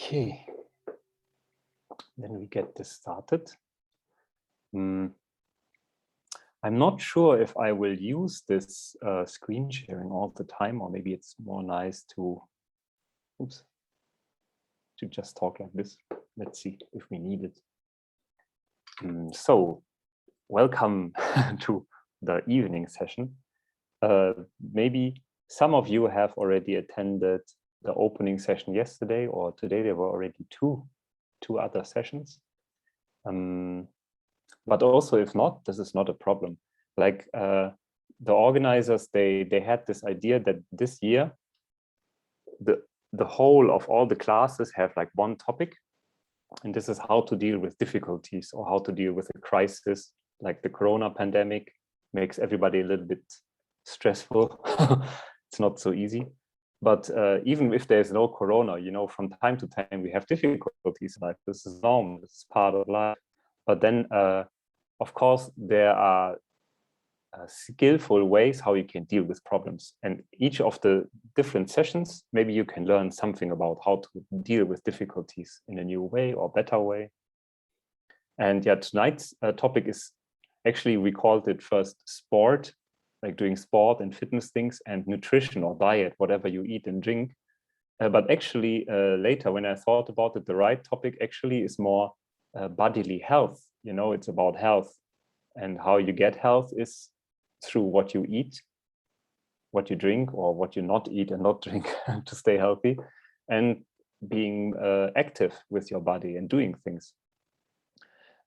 Okay, then we get this started. I'm not sure if I will use this screen sharing all the time, or maybe it's more nice to just talk like this. Let's see if we need it. So, welcome to the evening session. Maybe some of you have already attended the opening session yesterday, or today there were already two other sessions. But also, if not, this is not a problem. Like the organizers, they had this idea that this year, the whole of all the classes have like one topic, and this is how to deal with difficulties or how to deal with a crisis, like the corona pandemic makes everybody a little bit stressful. It's not so easy. But even if there's no corona, you know, from time to time we have difficulties in life. This is normal. This is part of life. But then, of course, there are skillful ways how you can deal with problems. And each of the different sessions, maybe you can learn something about how to deal with difficulties in a new way or better way. And yeah, tonight's topic is actually, we called it first sport, like doing sport and fitness things, and nutrition or diet, whatever you eat and drink. But actually later, when I thought about it, the right topic actually is more bodily health. You know, it's about health, and how you get health is through what you eat, what you drink, or what you not eat and not drink to stay healthy, and being active with your body and doing things.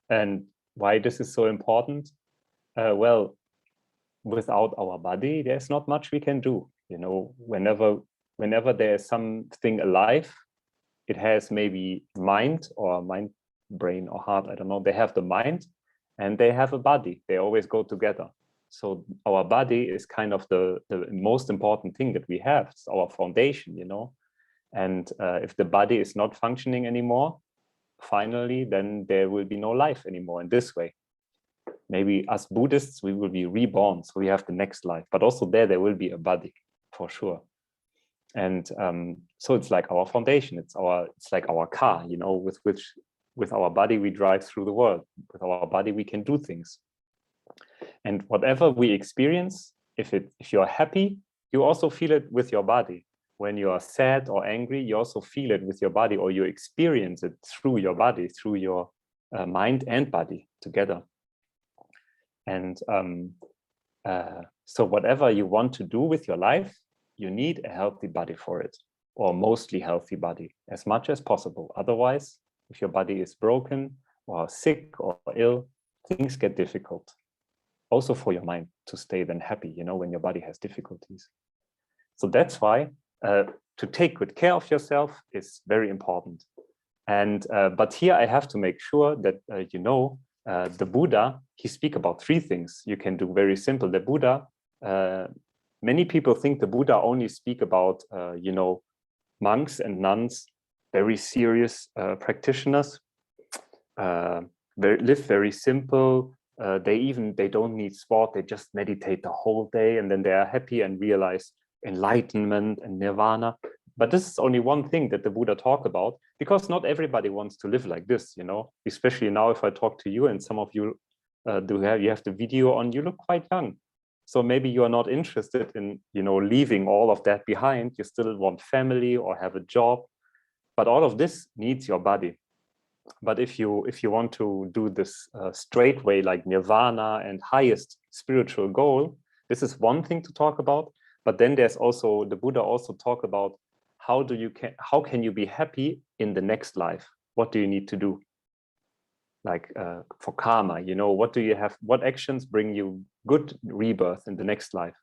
And why this is so important? Well, without our body, there's not much we can do. You know, whenever there's something alive, it has maybe mind or mind, brain or heart, I don't know. They have the mind and they have a body. They always go together. So our body is kind of the most important thing that we have. It's our foundation, you know. And if the body is not functioning anymore, finally, then there will be no life anymore in this way. Maybe as Buddhists, we will be reborn, so we have the next life. But also there will be a body, for sure. And so it's like our foundation. It's like our car, you know, with our body we drive through the world. With our body we can do things. And whatever we experience, if you're happy, you also feel it with your body. When you are sad or angry, you also feel it with your body, or you experience it through your body, through your mind and body together. And so whatever you want to do with your life, you need a healthy body for it, or mostly healthy body, as much as possible. Otherwise, if your body is broken or sick or ill, things get difficult. Also for your mind to stay then happy, you know, when your body has difficulties. So that's why to take good care of yourself is very important. And but here I have to make sure that you know, the Buddha, he speak about three things you can do very simple. The Buddha, many people think the Buddha only speak about you know, monks and nuns, very serious practitioners, live very simple. They don't need sport, they just meditate the whole day and then they are happy and realize enlightenment and nirvana. But this is only one thing that the Buddha talked about, because not everybody wants to live like this, you know, especially now if I talk to you and some of you you have the video on, you look quite young. So maybe you are not interested in, you know, leaving all of that behind. You still want family or have a job, but all of this needs your body. But if you want to do this straight way, like nirvana and highest spiritual goal, this is one thing to talk about. But then there's also, the Buddha also talk about how can you be happy in the next life? What do you need to do? Like for karma, you know, what actions bring you good rebirth in the next life?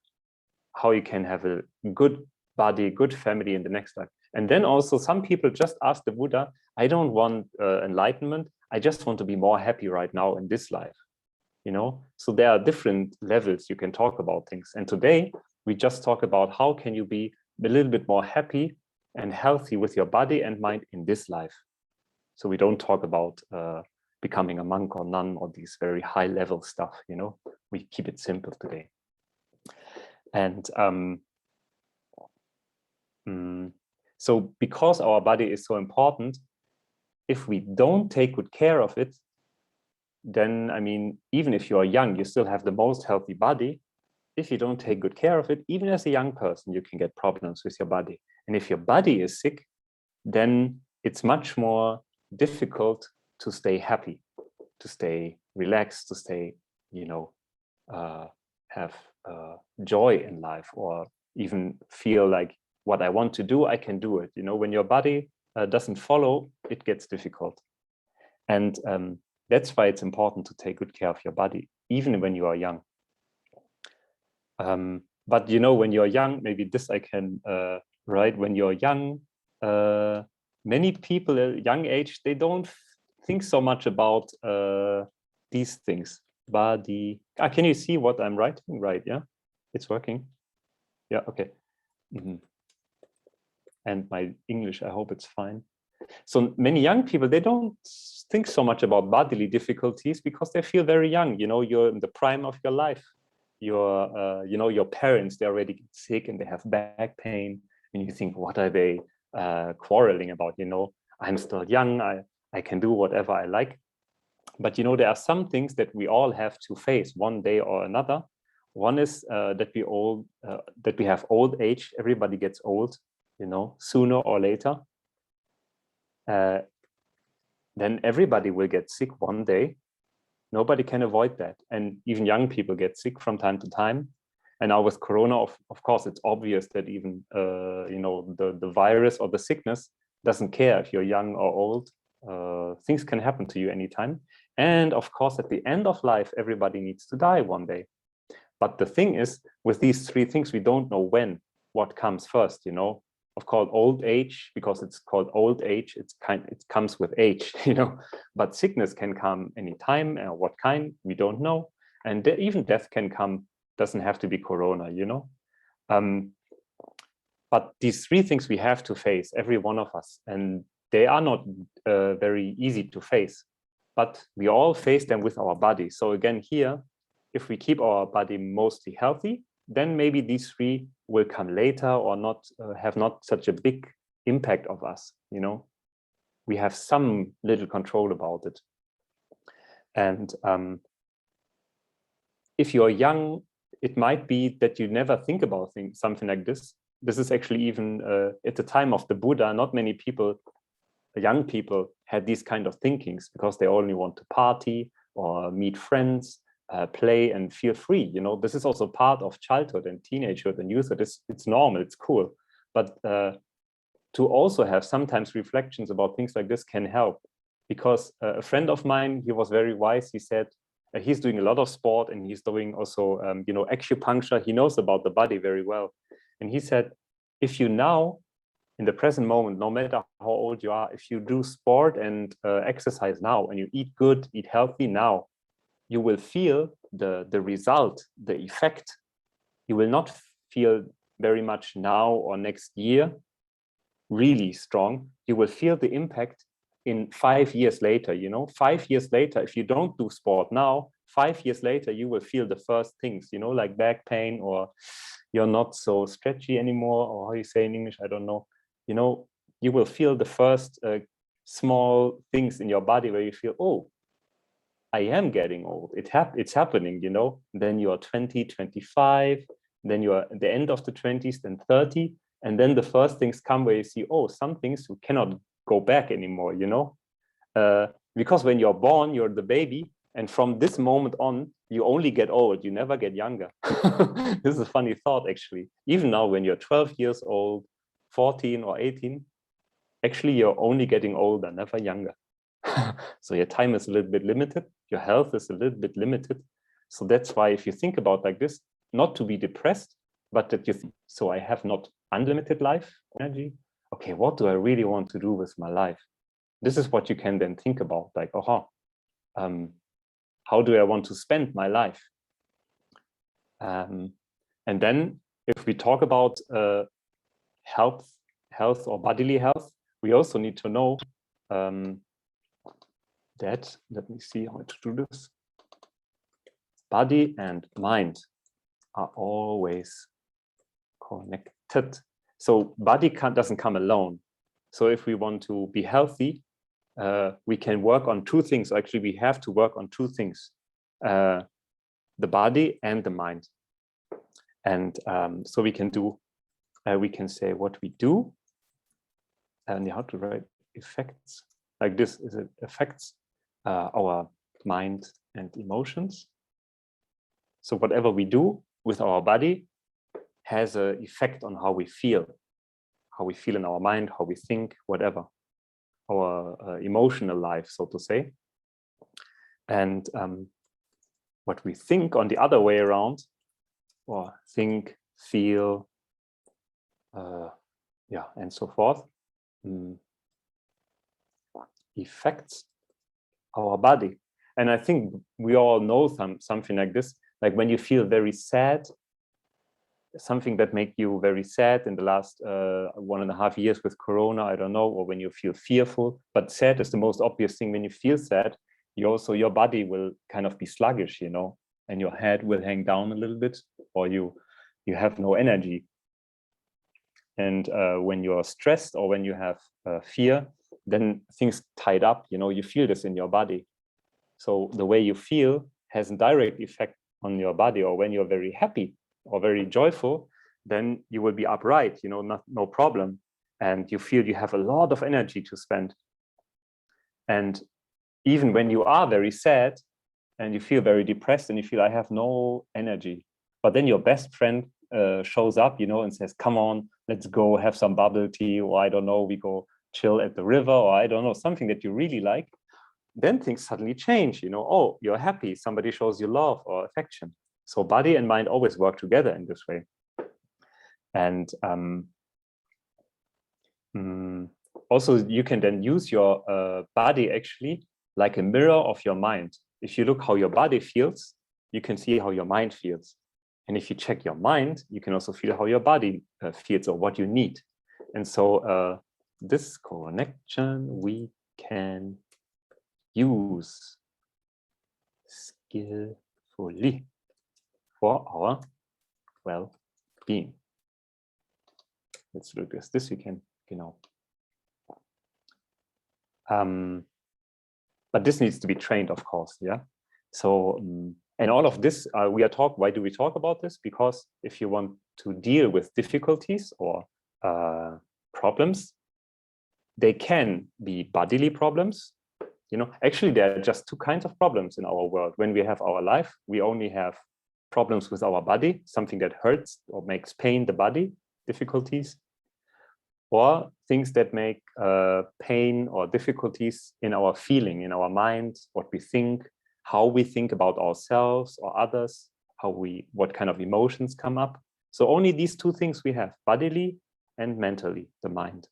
How you can have a good body, good family in the next life. And then also some people just ask the Buddha, I don't want enlightenment, I just want to be more happy right now in this life, you know? So there are different levels you can talk about things. And today we just talk about how can you be a little bit more happy and healthy with your body and mind in this life. So we don't talk about becoming a monk or nun or these very high level stuff, you know? We keep it simple today. And So because our body is so important, if we don't take good care of it, then, I mean, even if you are young, you still have the most healthy body. If you don't take good care of it, even as a young person, you can get problems with your body. And if your body is sick, then it's much more difficult to stay happy, to stay relaxed, to stay, you know, have joy in life, or even feel like what I want to do, I can do it. You know, when your body doesn't follow, it gets difficult. And that's why it's important to take good care of your body, even when you are young. But, you know, when you're young, maybe this I can write, when you're young, many people at a young age, they don't think so much about these things. Body. Can you see what I'm writing? Right, yeah, it's working. Yeah, okay. And my English, I hope it's fine. So many young people, they don't think so much about bodily difficulties because they feel very young. You know, you're in the prime of your life. You're, you know, your parents, they already get sick and they have back pain. And you think, what are they quarreling about? You know, I'm still young. I can do whatever I like. But, you know, there are some things that we all have to face one day or another. One is that we have old age. Everybody gets old, you know, sooner or later. Then everybody will get sick one day. Nobody can avoid that. And even young people get sick from time to time. And now with Corona, of course, it's obvious that even, you know, the virus or the sickness doesn't care if you're young or old. Things can happen to you anytime. And of course, at the end of life, everybody needs to die one day. But the thing is, with these three things, we don't know what comes first, you know. Of course, old age, because it's called old age, it comes with age, you know. But sickness can come anytime, and what kind, we don't know. And even death can come, doesn't have to be Corona, you know. But these three things we have to face, every one of us, and they are not very easy to face, but we all face them with our body. So again, here, if we keep our body mostly healthy, then maybe these three will come later or not have not such a big impact of us, you know. We have some little control about it. And if you're young, it might be that you never think about something like this. This is actually even at the time of the Buddha, not many people, young people, had these kind of thinkings because they only want to party or meet friends, play and feel free. You know, this is also part of childhood and teenagehood and youthhood. It's normal, it's cool. But to also have sometimes reflections about things like this can help. Because a friend of mine, he was very wise. He said he's doing a lot of sport and he's doing also, you know, acupuncture. He knows about the body very well. And he said, if you now, in the present moment, no matter how old you are, if you do sport and exercise now and you eat good, eat healthy now, you will feel the result, the effect. You will not feel very much now or next year really strong. You will feel the impact in 5 years later. You know, 5 years later, if you don't do sport now, 5 years later, you will feel the first things, you know, like back pain, or you're not so stretchy anymore, or how you say in English, I don't know. You know, you will feel the first small things in your body where you feel, oh, I am getting old. It's happening, you know. Then you are 20, 25, then you are at the end of the 20s, then 30. And then the first things come where you see, oh, some things you cannot go back anymore, you know. Because when you're born, you're the baby. And from this moment on, you only get old. You never get younger. This is a funny thought, actually. Even now, when you're 12 years old, 14 or 18, actually, you're only getting older, never younger. So your time is a little bit limited. Your health is a little bit limited. So that's why if you think about like this, not to be depressed, but that you think, so I have not unlimited life energy. Okay, what do I really want to do with my life? This is what you can then think about, like, how do I want to spend my life? And then if we talk about health or bodily health, we also need to know that, let me see how to do this. Body and mind are always connected. So body doesn't come alone. So if we want to be healthy, we can work on two things. Actually, we have to work on two things, the body and the mind. And so we can do, we can say what we do, and how to write effects. Like this is it affects our mind and emotions. So whatever we do with our body has an effect on how we feel in our mind, how we think, whatever, our emotional life, so to say. And what we think on the other way around, or think, feel, yeah, and so forth, affects our body. And I think we all know something like this, like when you feel very sad, something that make you very sad in the last 1.5 years with Corona, I don't know, or when you feel fearful, but sad is the most obvious thing. When you feel sad, your body will kind of be sluggish, you know, and your head will hang down a little bit, or you have no energy. And when you're stressed or when you have fear, then things tied up, you know, you feel this in your body. So the way you feel has a direct effect on your body. Or when you're very happy or very joyful, then you will be upright, you know, no problem. And you feel you have a lot of energy to spend. And even when you are very sad and you feel very depressed and you feel I have no energy, but then your best friend shows up, you know, and says, come on, let's go have some bubble tea, or I don't know, we go chill at the river, or I don't know, something that you really like, then things suddenly change, you know, oh, you're happy, somebody shows you love or affection. So body and mind always work together in this way. And also you can then use your body actually like a mirror of your mind. If you look how your body feels, you can see how your mind feels. And if you check your mind, you can also feel how your body feels or what you need. And so this connection we can use skillfully for our well-being. Let's look at this. You can, you know. But this needs to be trained, of course. Yeah. So, and all of this, why do we talk about this? Because if you want to deal with difficulties or problems, they can be bodily problems. You know, actually, there are just two kinds of problems in our world. When we have our life, we only have problems with our body, something that hurts or makes pain the body, difficulties, or things that make pain or difficulties in our feeling, in our mind, what we think, how we think about ourselves or others, what kind of emotions come up. So only these two things we have, bodily and mentally, the mind.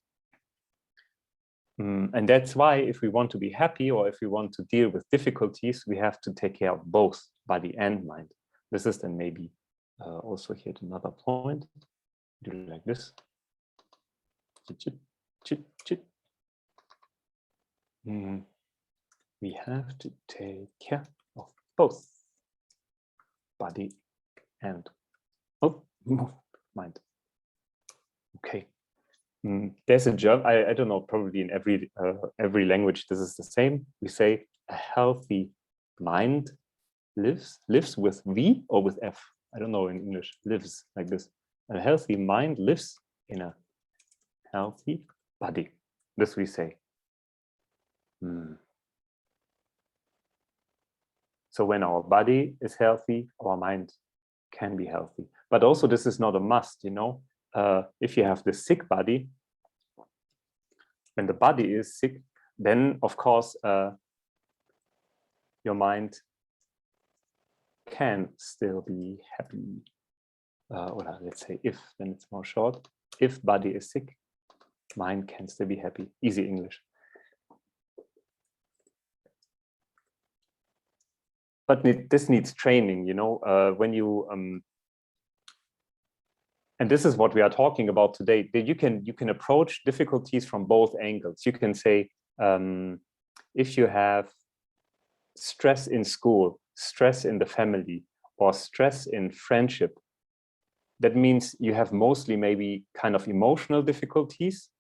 And that's why if we want to be happy or if we want to deal with difficulties, we have to take care of both body and mind. This is then maybe also here another point. Do it like this. We have to take care of both body and mind. Okay. There's a German, I don't know, probably in every language this is the same. We say a healthy mind lives with V or with F. I don't know in English, lives like this. A healthy mind lives in a healthy body. This we say. So when our body is healthy, our mind can be healthy. But also this is not a must, you know. If you have the sick body, when the body is sick, then of course your mind can still be happy. Or let's say if, then it's more short. If body is sick, mind can still be happy. Easy English. But this needs training, you know, when you and this is what we are talking about today. That you can approach difficulties from both angles. You can say, if you have stress in school, stress in the family, or stress in friendship, that means you have mostly maybe kind of emotional difficulties,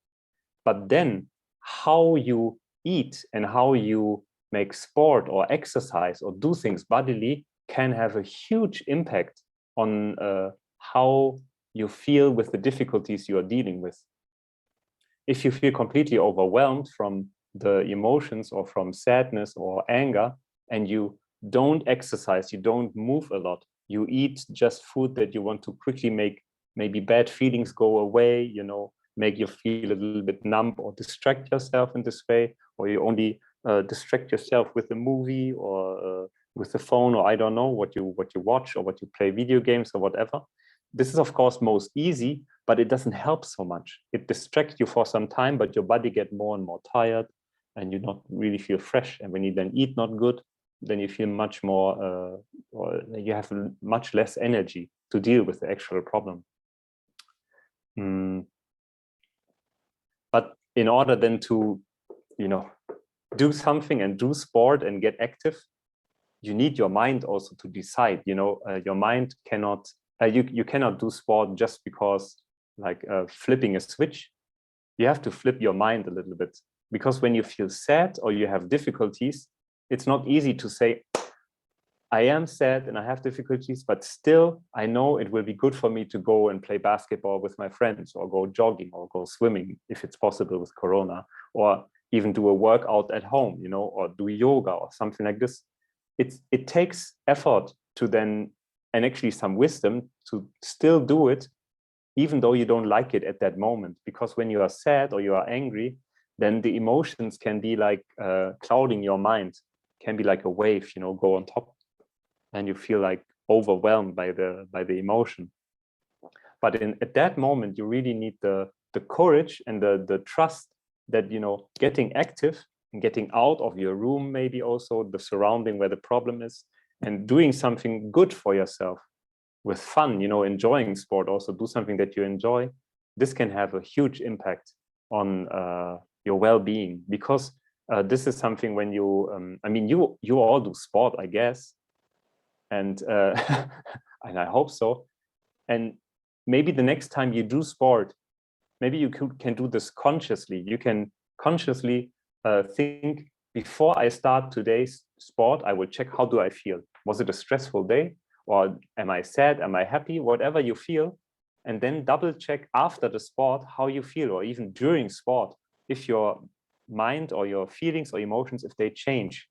but then how you eat and how you make sport or exercise or do things bodily can have a huge impact on how you feel with the difficulties you are dealing with. If you feel completely overwhelmed from the emotions or from sadness or anger, and you don't exercise, you don't move a lot, you eat just food that you want to quickly make maybe bad feelings go away, you know, make you feel a little bit numb or distract yourself in this way, or you only distract yourself with a movie or with the phone, or I don't know what you watch or what you play video games or whatever. This is of course most easy, but it doesn't help so much. It distracts you for some time, but your body get more and more tired and you not really feel fresh. And when you then eat not good, then you feel much more, or you have much less energy to deal with the actual problem. But in order then to, you know, do something and do sport and get active, you need your mind also to decide. You know, your mind cannot, you cannot do sport just because like flipping a switch. You have to flip your mind a little bit, because when you feel sad or you have difficulties, it's not easy to say, I am sad and I have difficulties, but still I know it will be good for me to go and play basketball with my friends, or go jogging, or go swimming if it's possible with Corona, or even do a workout at home, you know, or do yoga or something like this. It takes effort to then, and actually some wisdom to still do it, even though you don't like it at that moment. Because when you are sad or you are angry, then the emotions can be like clouding your mind, can be like a wave, you know, go on top, and you feel like overwhelmed by the emotion. But at that moment, you really need the courage and the trust that, you know, getting active and getting out of your room, maybe also the surrounding where the problem is, and doing something good for yourself with fun, you know, enjoying sport, also do something that you enjoy. This can have a huge impact on your well-being, because this is something when you, I mean, you all do sport, I guess, and and I hope so. And maybe the next time you do sport, maybe you can do this consciously. You can consciously think, before I start today's sport, I will check, how do I feel? Was it a stressful day? Or am I sad? Am I happy? Whatever you feel. And then double check after the sport how you feel, or even during sport, if your mind or your feelings or emotions, if they change.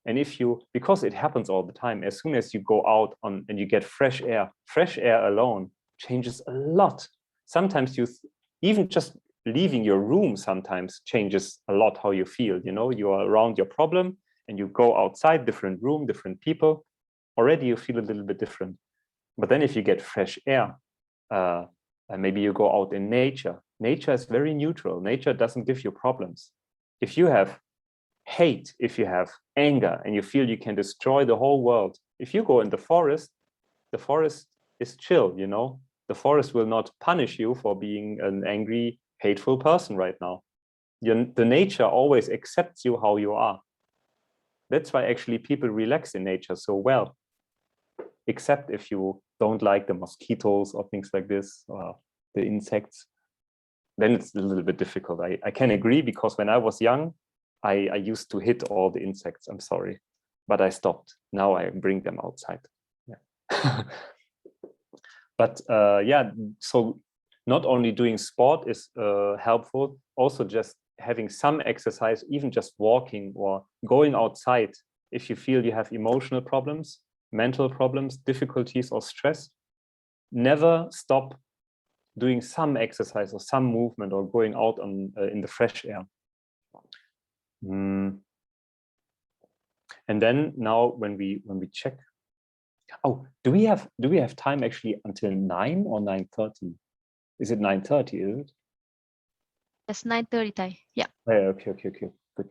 And if you, because it happens all the time, as soon as you go out and you get fresh air alone changes a lot. Sometimes even just leaving your room sometimes changes a lot how you feel. You know, you are around your problem and you go outside, different room, different people, already you feel a little bit different. But then if you get fresh air, and maybe you go out in nature. Nature is very neutral. Nature doesn't give you problems. If you have hate, if you have anger, and you feel you can destroy the whole world, if you go in the forest is chill, you know. The forest will not punish you for being an angry, hateful person right now. The nature always accepts you how you are. That's why actually people relax in nature so well, except if you don't like the mosquitoes or things like this, or the insects. Then it's a little bit difficult. I can agree, because when I was young, I used to hit all the insects. I'm sorry, but I stopped. Now I bring them outside. Yeah. But yeah, so not only doing sport is helpful, also just having some exercise, even just walking or going outside. If you feel you have emotional problems, mental problems, difficulties, or stress, never stop doing some exercise or some movement, or going out in the fresh air. And then now when we check, oh, do we have time actually until 9 or 9:30? Is it 9:30? Is it? It's 9:30 time. Yeah. Okay, good.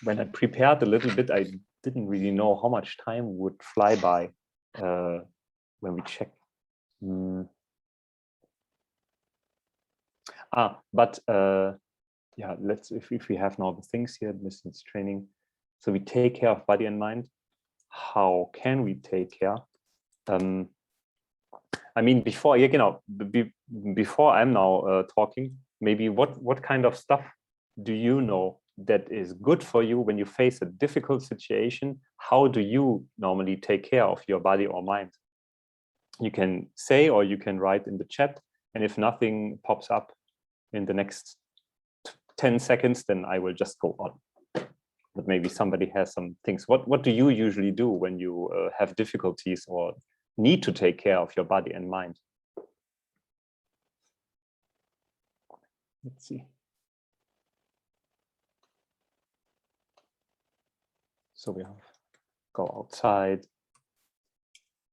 When I prepared a little bit, I didn't really know how much time would fly by when we check. But yeah, let's, if we have now the things here, distance training. So we take care of body and mind. How can we take care? I mean, before before I'm now talking, maybe what kind of stuff do you know that is good for you when you face a difficult situation? How do you normally take care of your body or mind? You can say, or you can write in the chat, and if nothing pops up in the next 10 seconds, then I will just go on. But maybe somebody has some things. What do you usually do when you have difficulties or need to take care of your body and mind? Let's see. So we have go outside,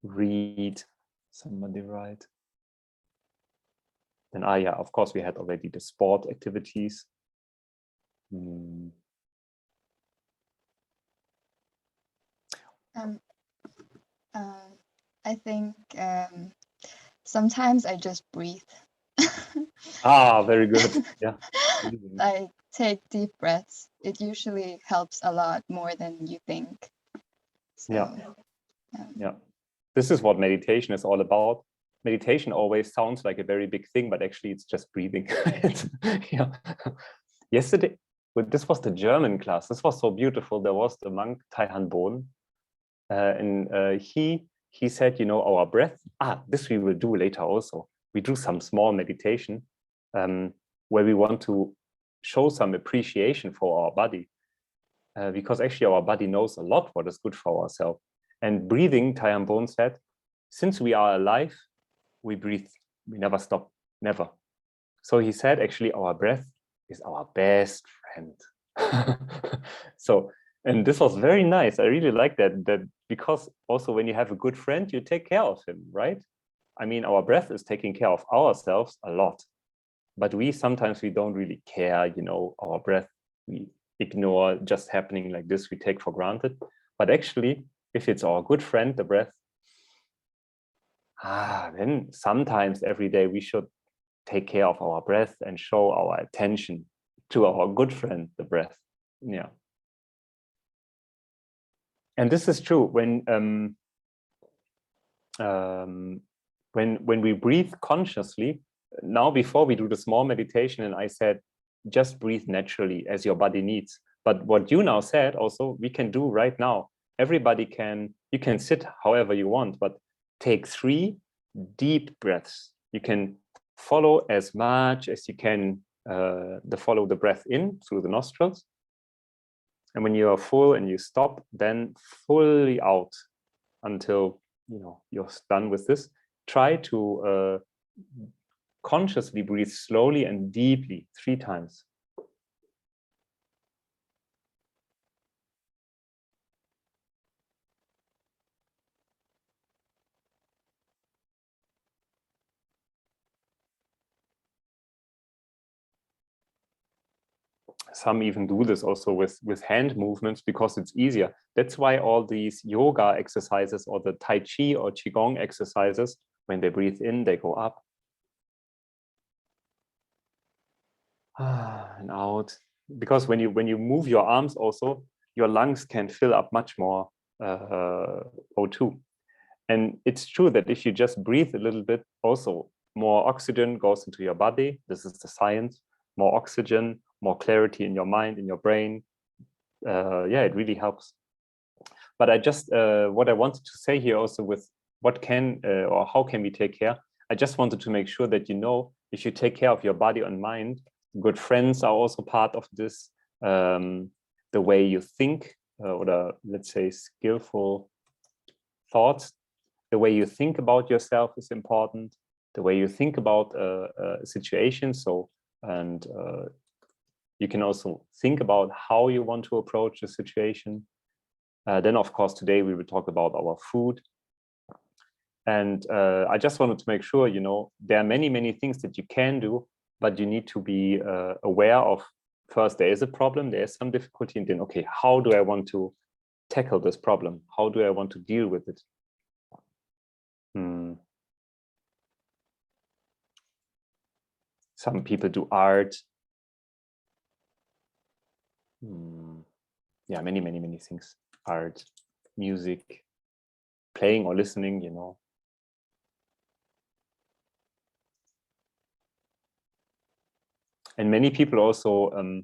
read, somebody write. Then, yeah, of course, we had already the sport activities. I think sometimes I just breathe. Very good. Yeah. I take deep breaths. It usually helps a lot more than you think. So, yeah. This is what meditation is all about. Meditation always sounds like a very big thing, but actually it's just breathing. Yeah. Yesterday, this was the German class. This was so beautiful. There was the monk Taihan Bon, and he said, our breath. This we will do later also. We do some small meditation where we want to show some appreciation for our body, because actually our body knows a lot what is good for ourselves. And breathing, Taihan Bon said, since we are alive, we breathe. We never stop, never. So he said, actually, our breath is our best friend. So, and this was very nice. I really like that because also when you have a good friend, you take care of him, right? I mean, our breath is taking care of ourselves a lot, but sometimes we don't really care, our breath, we ignore just happening like this, we take for granted. But actually, if it's our good friend, the breath, then sometimes every day we should take care of our breath and show our attention to our good friend, the breath. Yeah. And this is true when we breathe consciously. Now, before we do the small meditation, and I said, just breathe naturally as your body needs. But what you now said also, we can do right now. Everybody you can sit however you want, but take 3 deep breaths. You can follow as much as you can, follow the breath in through the nostrils. And when you are full and you stop, then fully out until you're done with this. Try to consciously breathe slowly and deeply 3 times. Some even do this also with hand movements because it's easier. That's why all these yoga exercises or the Tai Chi or Qigong exercises, when they breathe in, they go up and out. Because when you move your arms also, your lungs can fill up much more O2. And it's true that if you just breathe a little bit, also more oxygen goes into your body. This is the science. More oxygen, more clarity in your mind, in your brain. It really helps. But I just, what I wanted to say here also with what can or how can we take care, I just wanted to make sure that if you take care of your body and mind, good friends are also part of this. The way you think, or let's say skillful thoughts, the way you think about yourself is important. The way you think about a situation. And you can also think about how you want to approach the situation. Then, of course, today we will talk about our food. And I just wanted to make sure, there are many, many things that you can do, but you need to be aware of, first, there is a problem, there is some difficulty, and then, okay, how do I want to tackle this problem? How do I want to deal with it? Some people do art. Yeah, many, many, many things. Art, music, playing or listening, And many people also, do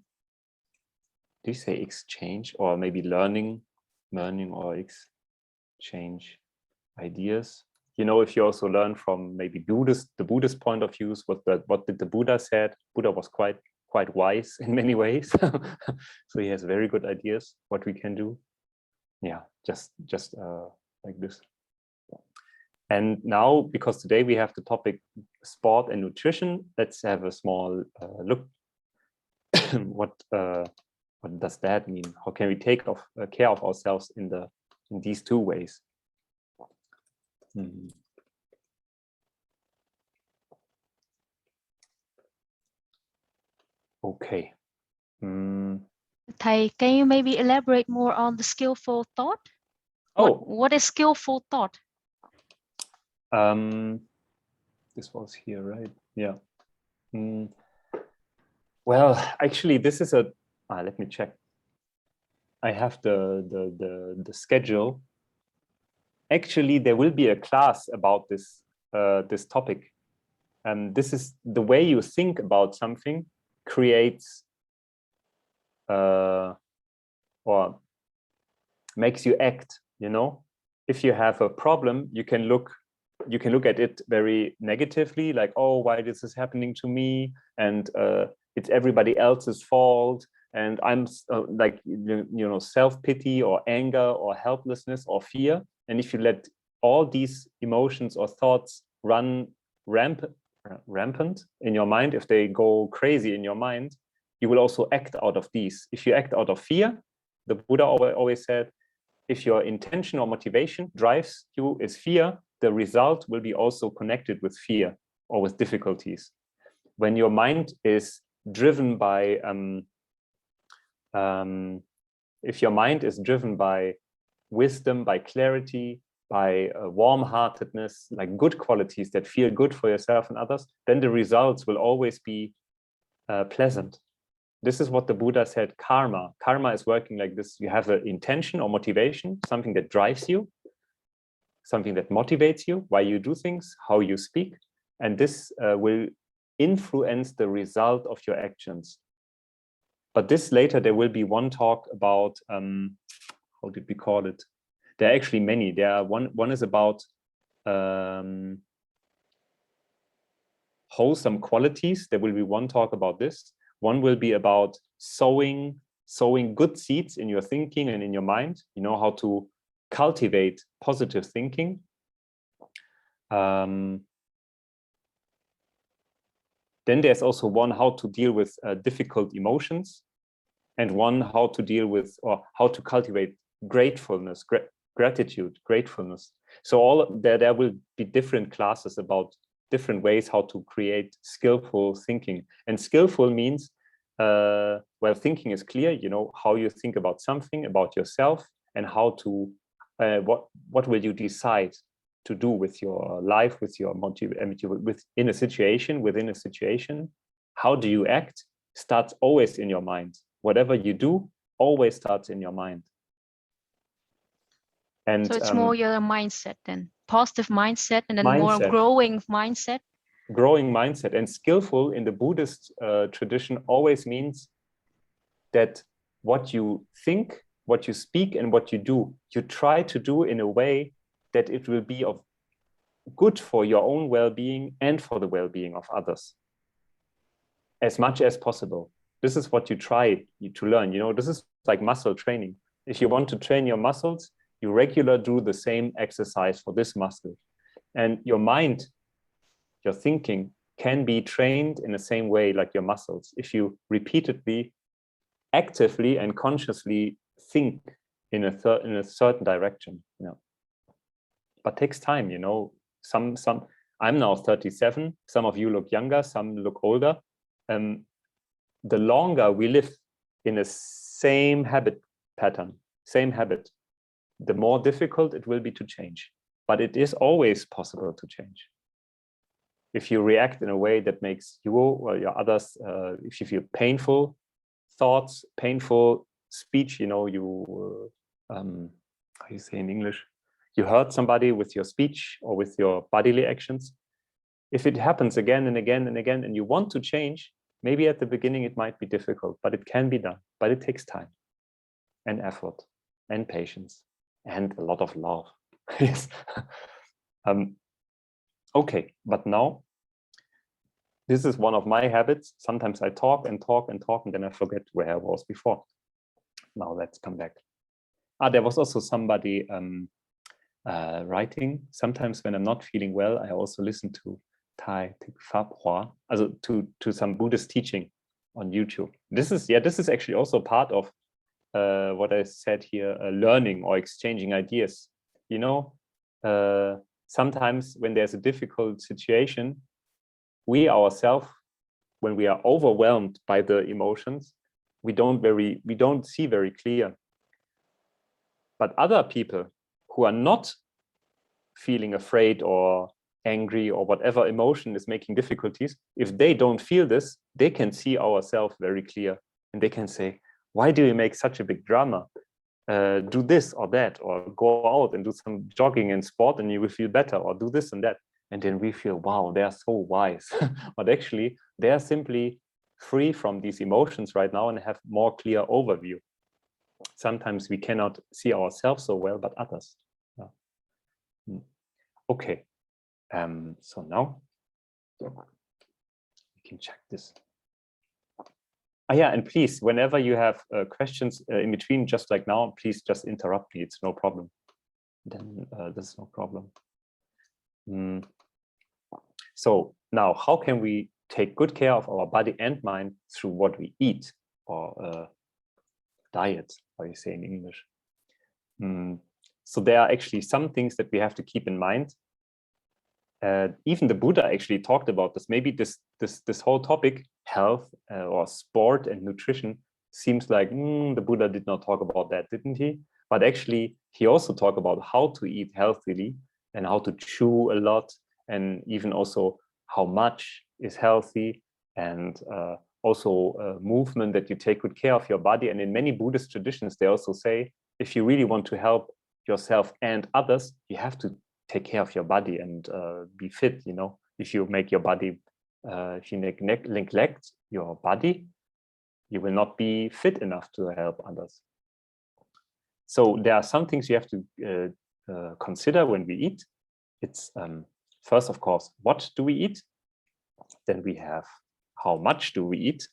you say exchange, or maybe learning or exchange ideas? You know, if you also learn from maybe the Buddhist point of views, what did the Buddha said? Buddha was quite wise in many ways. So he has very good ideas what we can do. Yeah, just like this. And now, because today we have the topic sport and nutrition, let's have a small look. What does that mean? How can we take care of ourselves in these two ways? Okay. Thầy, can you maybe elaborate more on the skillful thought? What is skillful thought? This was here, right? Yeah. Well, actually, this is let me check. I have the schedule. Actually, there will be a class about this this topic. This is the way you think about something creates or makes you act. You know, if you have a problem, you can look at it very negatively, like, oh, why this is happening to me, and it's everybody else's fault, and I'm like, you know, self-pity or anger or helplessness or fear. And if you let all these emotions or thoughts run rampant in your mind, if they go crazy in your mind, you will also act out of these. If you act out of fear, the Buddha always said, if your intention or motivation drives you is fear, the result will be also connected with fear or with difficulties. When your mind is driven by, if your mind is driven by wisdom, by clarity, by warm-heartedness, like good qualities that feel good for yourself and others, then the results will always be pleasant. This is what the Buddha said, karma. Karma is working like this. You have an intention or motivation, something that drives you, something that motivates you, why you do things, how you speak, and this will influence the result of your actions. But this later, there will be one talk about, how did we call it? There are actually many. There are one is about wholesome qualities. There will be one talk about this. One will be about sowing good seeds in your thinking and in your mind. You know how to cultivate positive thinking. Then there's also one how to deal with difficult emotions, and one how to deal with, or how to cultivate gratefulness, gratitude, gratefulness. So there will be different classes about different ways how to create skillful thinking. And skillful means, well, thinking is clear, you know, how you think about something, about yourself, and how to, what will you decide to do with your life, with your within a situation. How do you act starts always in your mind. Whatever you do always starts in your mind. And so it's more your mindset then, positive mindset, and then more growing mindset. Growing mindset. And skillful in the Buddhist tradition always means that what you think, what you speak, and what you do, you try to do in a way that it will be of good for your own well-being and for the well-being of others, as much as possible. This is what you try to learn. You know, this is like muscle training. If you want to train your muscles, you regularly do the same exercise for this muscle. And your mind, your thinking can be trained in the same way like your muscles. If you repeatedly, actively and consciously think in a certain direction, you know. But takes time, you know. I'm now 37. Some of you look younger, some look older. The longer we live in a same habit pattern, same habit, the more difficult it will be to change. But it is always possible to change. If you react in a way that makes you or your others, if you feel painful thoughts, painful speech, you know, you, how you say in English, you hurt somebody with your speech or with your bodily actions. If it happens again and again and again, and you want to change, Maybe at the beginning it might be difficult, but it can be done. But it takes time and effort and patience and a lot of love. Yes. Okay, but now this is one of my habits. Sometimes I talk and talk and talk, and then I forget where I was before. Now let's come back. There was also somebody writing. Sometimes when I'm not feeling well, I also listen to Thai also to some Buddhist teaching on YouTube. This is actually also part of what I said here, learning or exchanging ideas. You know, sometimes when there's a difficult situation, we ourselves, when we are overwhelmed by the emotions, we don't see very clear. But other people who are not feeling afraid or angry or whatever emotion is making difficulties, if they don't feel this, they can see ourselves very clear, and they can say, why do you make such a big drama? Do this or that, or go out and do some jogging and sport and you will feel better, or do this and that. And then we feel, wow, they are so wise. But actually, they are simply free from these emotions right now and have more clear overview. Sometimes we cannot see ourselves so well, but others. Yeah. Okay. So now we can check this. Yeah, and please, whenever you have questions in between, just like now, please just interrupt me. It's no problem. Then there's no problem. So now, how can we take good care of our body and mind through what we eat, or diet, how you say in English? So there are actually some things that we have to keep in mind. Even the Buddha actually talked about this. Maybe this whole topic, health or sport and nutrition, seems like the Buddha did not talk about that, didn't he? But actually, he also talked about how to eat healthily and how to chew a lot, and even also how much is healthy, and also movement, that you take good care of your body. And in many Buddhist traditions, they also say, if you really want to help yourself and others, you have to take care of your body and be fit. You know, if you make your body, if you neglect your body, you will not be fit enough to help others. So there are some things you have to consider when we eat. It's first, of course, what do we eat? Then we have how much do we eat?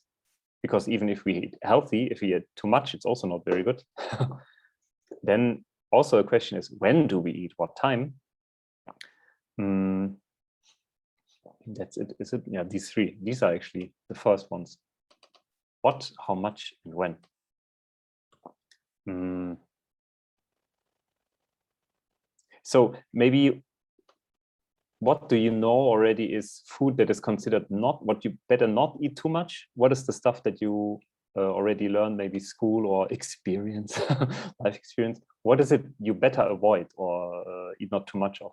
Because even if we eat healthy, if we eat too much, it's also not very good. Then also a question is, when do we eat? What time? That's it. Is it? Yeah, these three. These are actually the first ones. What, how much, and when? So maybe, what do you know already is food that is considered not, what you better not eat too much? What is the stuff that you already learned, maybe school or experience, life experience? What is it you better avoid or eat not too much of?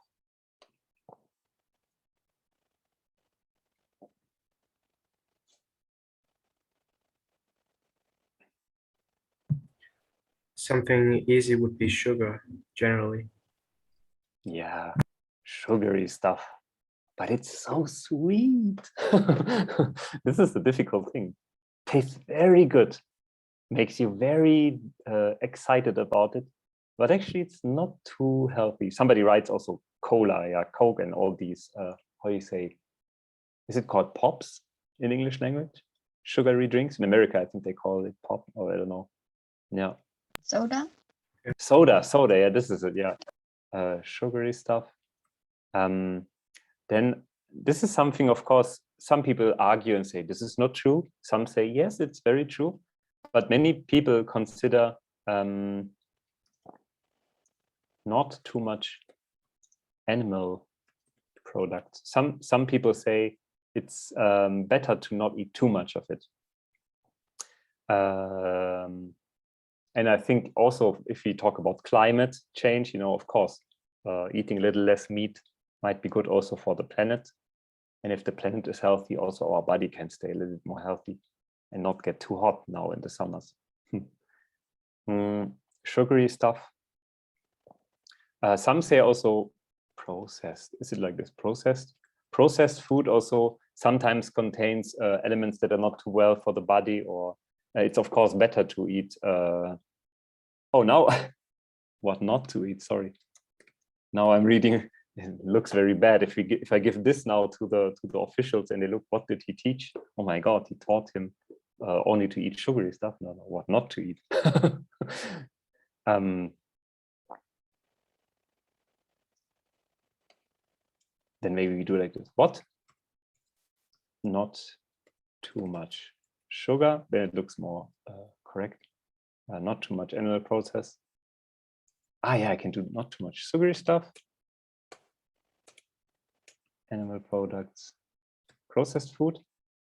Something easy would be sugar, generally. Yeah, sugary stuff, but it's so sweet. This is the difficult thing. Tastes very good, makes you very excited about it, but actually it's not too healthy. Somebody writes also cola, yeah, Coke, and all these, how you say, is it called pops in English language? Sugary drinks. In America, I think they call it pop, or I don't know. Yeah. Soda? Soda, yeah, this is it, yeah. Sugary stuff. Then this is something, of course, some people argue and say this is not true. Some say yes, it's very true, but many people consider not too much animal products. Some people say it's better to not eat too much of it. And I think also, if we talk about climate change, you know, of course, eating a little less meat might be good also for the planet. And if the planet is healthy, also our body can stay a little bit more healthy and not get too hot now in the summers. Sugary stuff. Some say also processed. Is it like this? Processed food also sometimes contains elements that are not too well for the body, or it's of course better to eat. Oh, now what not to eat? Sorry. Now I'm reading. It looks very bad if I give this now to the officials and they look, what did he teach? Oh my God, he taught him only to eat sugary stuff. No, what not to eat. Then maybe we do like this. What? Not too much sugar. Then it looks more correct. Not too much animal process. Ah, yeah, I can do not too much sugary stuff. Animal products, processed food,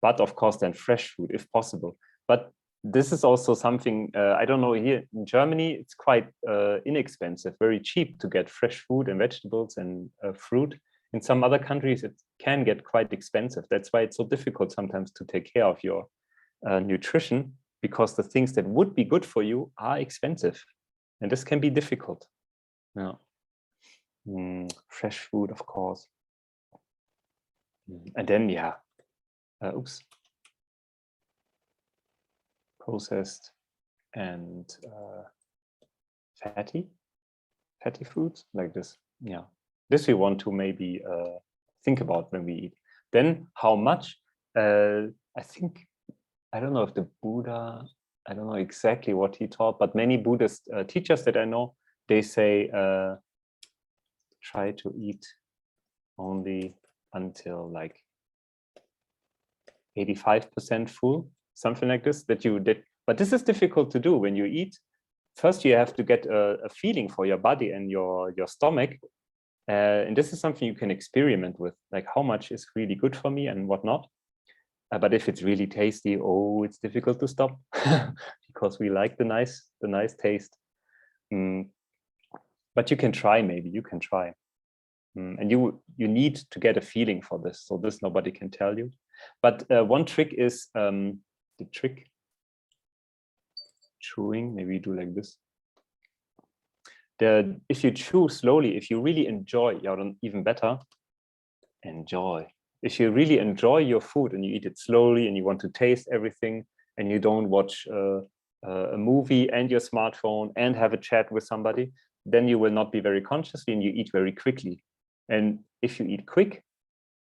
but of course then fresh food if possible. But this is also something, I don't know, here in Germany, it's quite inexpensive, very cheap to get fresh food and vegetables and fruit. In some other countries, it can get quite expensive. That's why it's so difficult sometimes to take care of your nutrition, because the things that would be good for you are expensive. And this can be difficult. Yeah. Fresh food, of course. And then, yeah, processed and fatty foods like this. Yeah, this we want to maybe think about when we eat. Then how much? I think, I don't know if the Buddha, I don't know exactly what he taught, but many Buddhist teachers that I know, they say try to eat only until like 85% full, something like this, that you did. But this is difficult to do when you eat. First, you have to get a feeling for your body and your stomach. And this is something you can experiment with, like how much is really good for me and what not. But if it's really tasty, oh, it's difficult to stop because we like the nice taste. But you can try, maybe you can try. And you need to get a feeling for this. So this nobody can tell you. But one trick is the trick chewing. Maybe you do like this. If you chew slowly, if you really enjoy, even better, enjoy. If you really enjoy your food and you eat it slowly and you want to taste everything and you don't watch a movie and your smartphone and have a chat with somebody, then you will not be very consciously and you eat very quickly. And if you eat quick,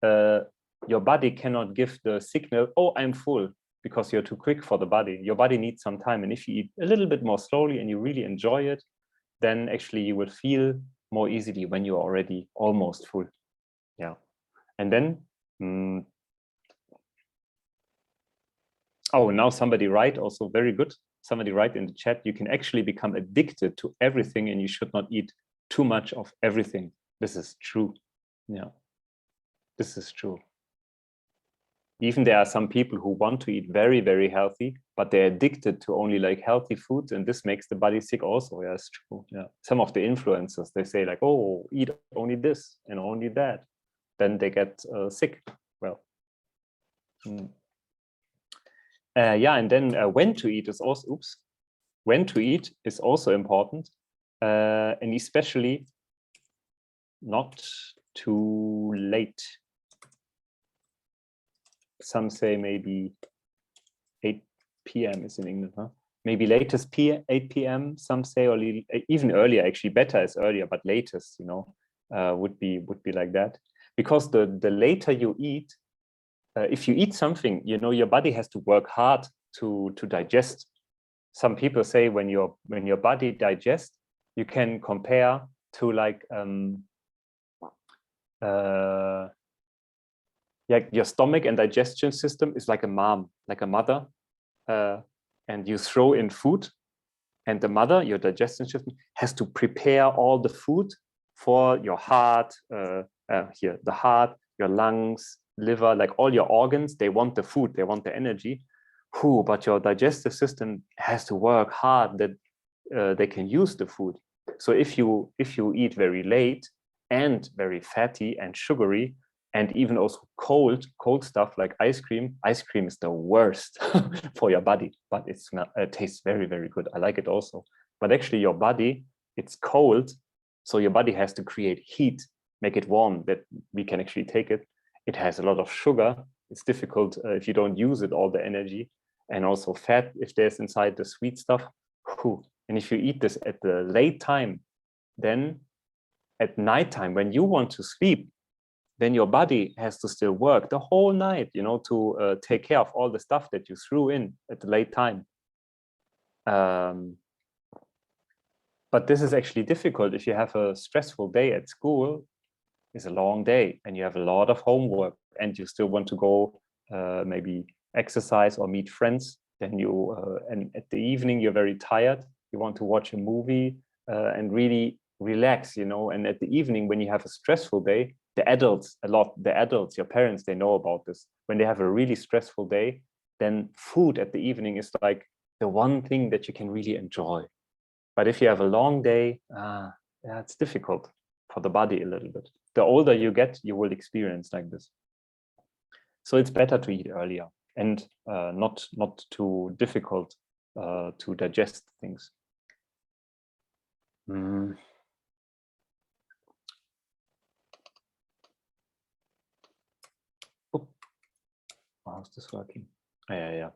your body cannot give the signal, oh, I'm full, because you're too quick for the body. Your body needs some time. And if you eat a little bit more slowly and you really enjoy it, then actually you will feel more easily when you're already almost full. Yeah. And then, oh, now somebody write also very good. Somebody write in the chat, you can actually become addicted to everything and you should not eat too much of everything. This is true. Yeah, this is true. Even there are some people who want to eat very, very healthy, but they're addicted to only like healthy foods, and this makes the body sick also. Yeah, it's true. Yeah, some of the influencers, they say like, oh, eat only this and only that. Then they get sick. Well, yeah, and then when to eat is also, when to eat is also important, and especially not too late. Some say maybe 8 p.m. is in England, huh? Maybe latest 8 p.m. Some say, or even earlier. Actually, better is earlier, but latest, would be like that. Because the later you eat, if you eat something, your body has to work hard to digest. Some people say when your body digests, you can compare to like your stomach and digestion system is like a mom, like a mother, and you throw in food, and the mother, your digestion system, has to prepare all the food for your heart, here, the heart, your lungs, liver, like all your organs. They want the food, they want the energy. But your digestive system has to work hard that they can use the food. So if you eat very late and very fatty and sugary, and even also cold stuff like ice cream is the worst for your body, but it tastes very, very good. I like it also. But actually your body, it's cold, so your body has to create heat, make it warm, that we can actually take it. It has a lot of sugar, it's difficult if you don't use it, all the energy, and also fat if there's inside the sweet stuff. Whew. And if you eat this at the late time, then at nighttime when you want to sleep, then your body has to still work the whole night, you know, to take care of all the stuff that you threw in at the late time. But this is actually difficult if you have a stressful day at school. It's a long day and you have a lot of homework and you still want to go maybe exercise or meet friends. Then you and at the evening you're very tired. You want to watch a movie and really relax, you know. And at the evening when you have a stressful day, the adults, your parents, they know about this. When they have a really stressful day, then food at the evening is like the one thing that you can really enjoy. But if you have a long day, yeah, it's difficult for the body a little bit. The older you get, you will experience like this. So it's better to eat earlier and not too difficult to digest things. How's this working? Yeah.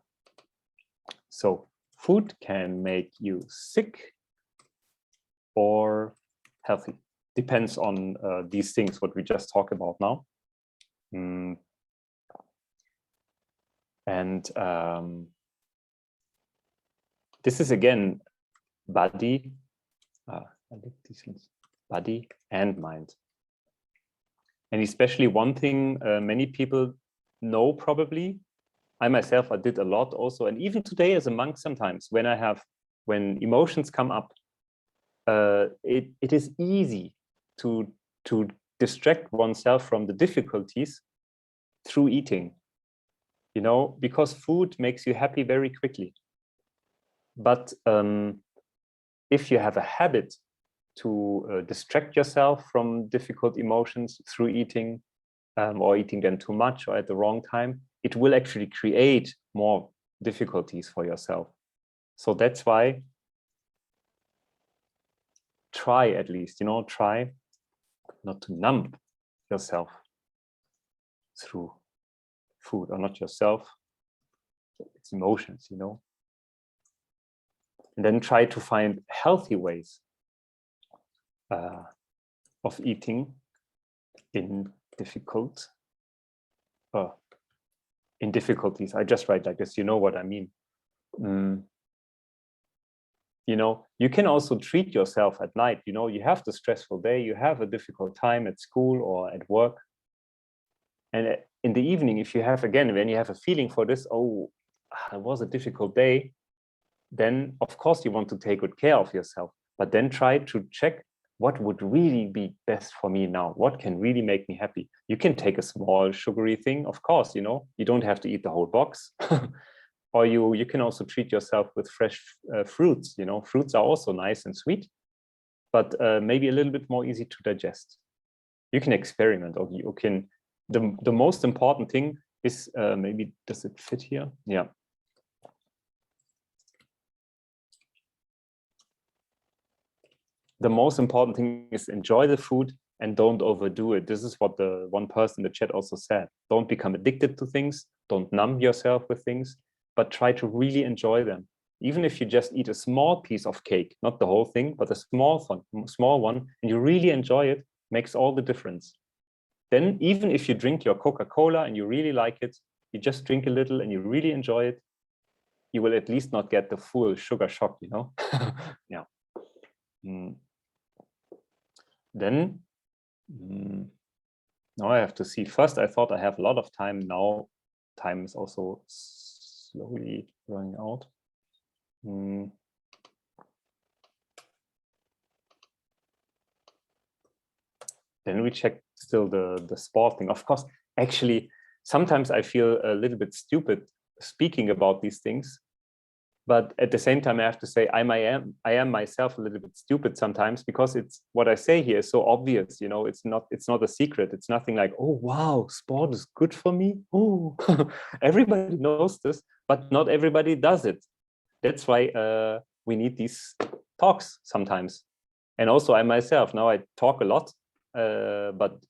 So food can make you sick or healthy. Depends on these things, what we just talked about now. And this is again body, body and mind. And especially one thing many people know probably, I myself, I did a lot also, and even today as a monk sometimes when emotions come up, it is easy to distract oneself from the difficulties through eating, you know, because food makes you happy very quickly. But if you have a habit to distract yourself from difficult emotions through eating, or eating them too much or at the wrong time, it will actually create more difficulties for yourself. So that's why try at least, you know, try not to numb yourself through food, or not yourself, it's emotions, you know. And then try to find healthy ways of eating in difficulties. I just write like this, you know what I mean. You know, you can also treat yourself at night. You know, you have the stressful day, you have a difficult time at school or at work. And in the evening, if you have, again, when you have a feeling for this, oh, it was a difficult day, then of course you want to take good care of yourself, but then try to check what would really be best for me now? What can really make me happy? You can take a small sugary thing, of course, you know, you don't have to eat the whole box. Or you can also treat yourself with fresh fruits, you know, fruits are also nice and sweet, but maybe a little bit more easy to digest. You can experiment, or you can, the most important thing is, maybe, does it fit here? Yeah. The most important thing is enjoy the food and don't overdo it. This is what the one person in the chat also said. Don't become addicted to things. Don't numb yourself with things, but try to really enjoy them. Even if you just eat a small piece of cake, not the whole thing, but a small one, and you really enjoy it, makes all the difference. Then even if you drink your Coca-Cola and you really like it, you just drink a little and you really enjoy it, you will at least not get the full sugar shock, you know? Yeah. Then now I have to see. First, I thought I have a lot of time. Now time is also slowly running out. Then we check still the sport thing. Of course, actually, sometimes I feel a little bit stupid speaking about these things. But at the same time, I have to say I am myself a little bit stupid sometimes, because it's what I say here is so obvious, you know, it's not a secret. It's nothing like, oh, wow, sport is good for me. Oh, everybody knows this, but not everybody does it. That's why we need these talks sometimes. And also I myself, now I talk a lot, but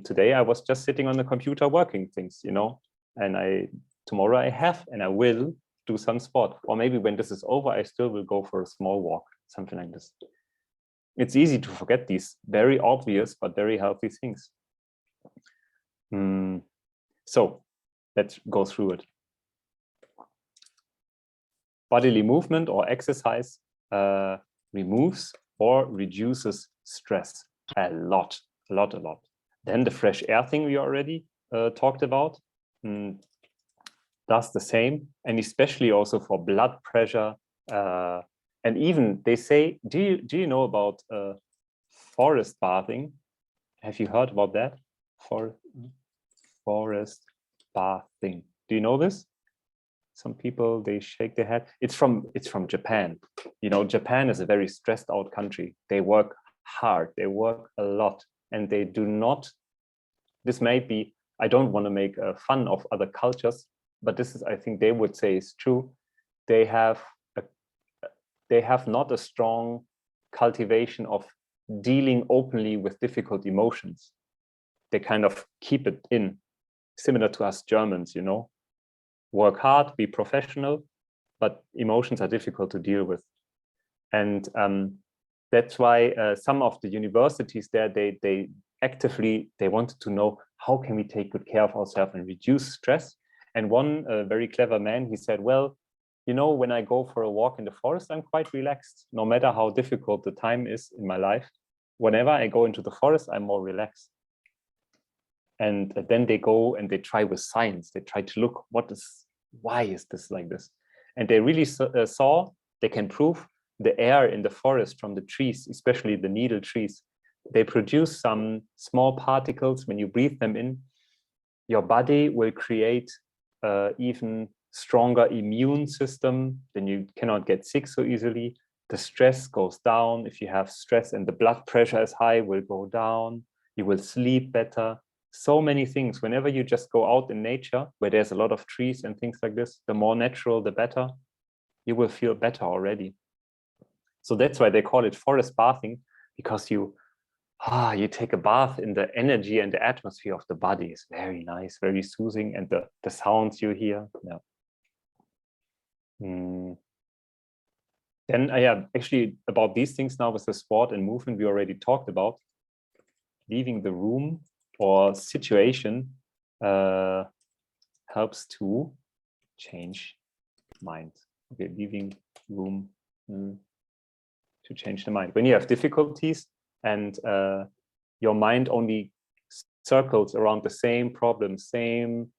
today I was just sitting on the computer working things, you know, and tomorrow I have and I will do some sport, or maybe when this is over I still will go for a small walk, something like this. It's easy to forget these very obvious but very healthy things. So let's go through it. Bodily movement or exercise removes or reduces stress a lot. Then the fresh air thing we already talked about does the same, and especially also for blood pressure. And even they say, do you know about forest bathing? Have you heard about that? Forest bathing. Do you know this? Some people, they shake their head. It's from Japan. You know, Japan is a very stressed out country. They work hard, they work a lot, and they do not, this may be, I don't want to make fun of other cultures, but this is, I think they would say is true. They have not a strong cultivation of dealing openly with difficult emotions. They kind of keep it in, similar to us Germans, you know, work hard, be professional, but emotions are difficult to deal with. And that's why some of the universities there, they actively, they wanted to know, how can we take good care of ourselves and reduce stress? And one very clever man, he said, well, you know, when I go for a walk in the forest, I'm quite relaxed, no matter how difficult the time is in my life. Whenever I go into the forest, I'm more relaxed. And then they go and they try with science. They try to look, why is this like this? And they really saw, they can prove the air in the forest from the trees, especially the needle trees, they produce some small particles. When you breathe them in, your body will create even stronger immune system, then you cannot get sick so easily. The stress goes down. If you have stress and the blood pressure is high, will go down. You will sleep better. So many things. Whenever you just go out in nature, where there's a lot of trees and things like this, the more natural, the better. You will feel better already. So that's why they call it forest bathing, because you take a bath in the energy and the atmosphere of the body. Is very nice, very soothing, and the sounds you hear. Yeah. Then actually about these things now with the sport and movement we already talked about. Leaving the room or situation helps to change mind. Okay, leaving room to change the mind. When you have difficulties and your mind only circles around the same problems, same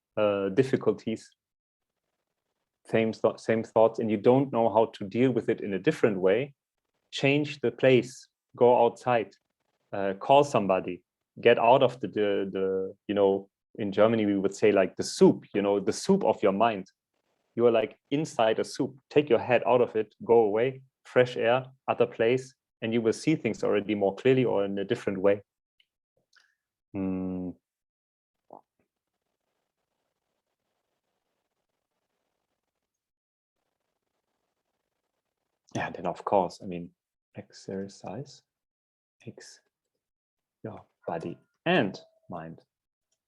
difficulties, same thoughts, and you don't know how to deal with it in a different way, change the place, go outside, call somebody, get out of the you know, in Germany we would say like the soup, you know, the soup of your mind. You are like inside a soup. Take your head out of it, go away, fresh air, other place, and you will see things already more clearly or in a different way. Yeah, then of course, I mean, exercise makes your body and mind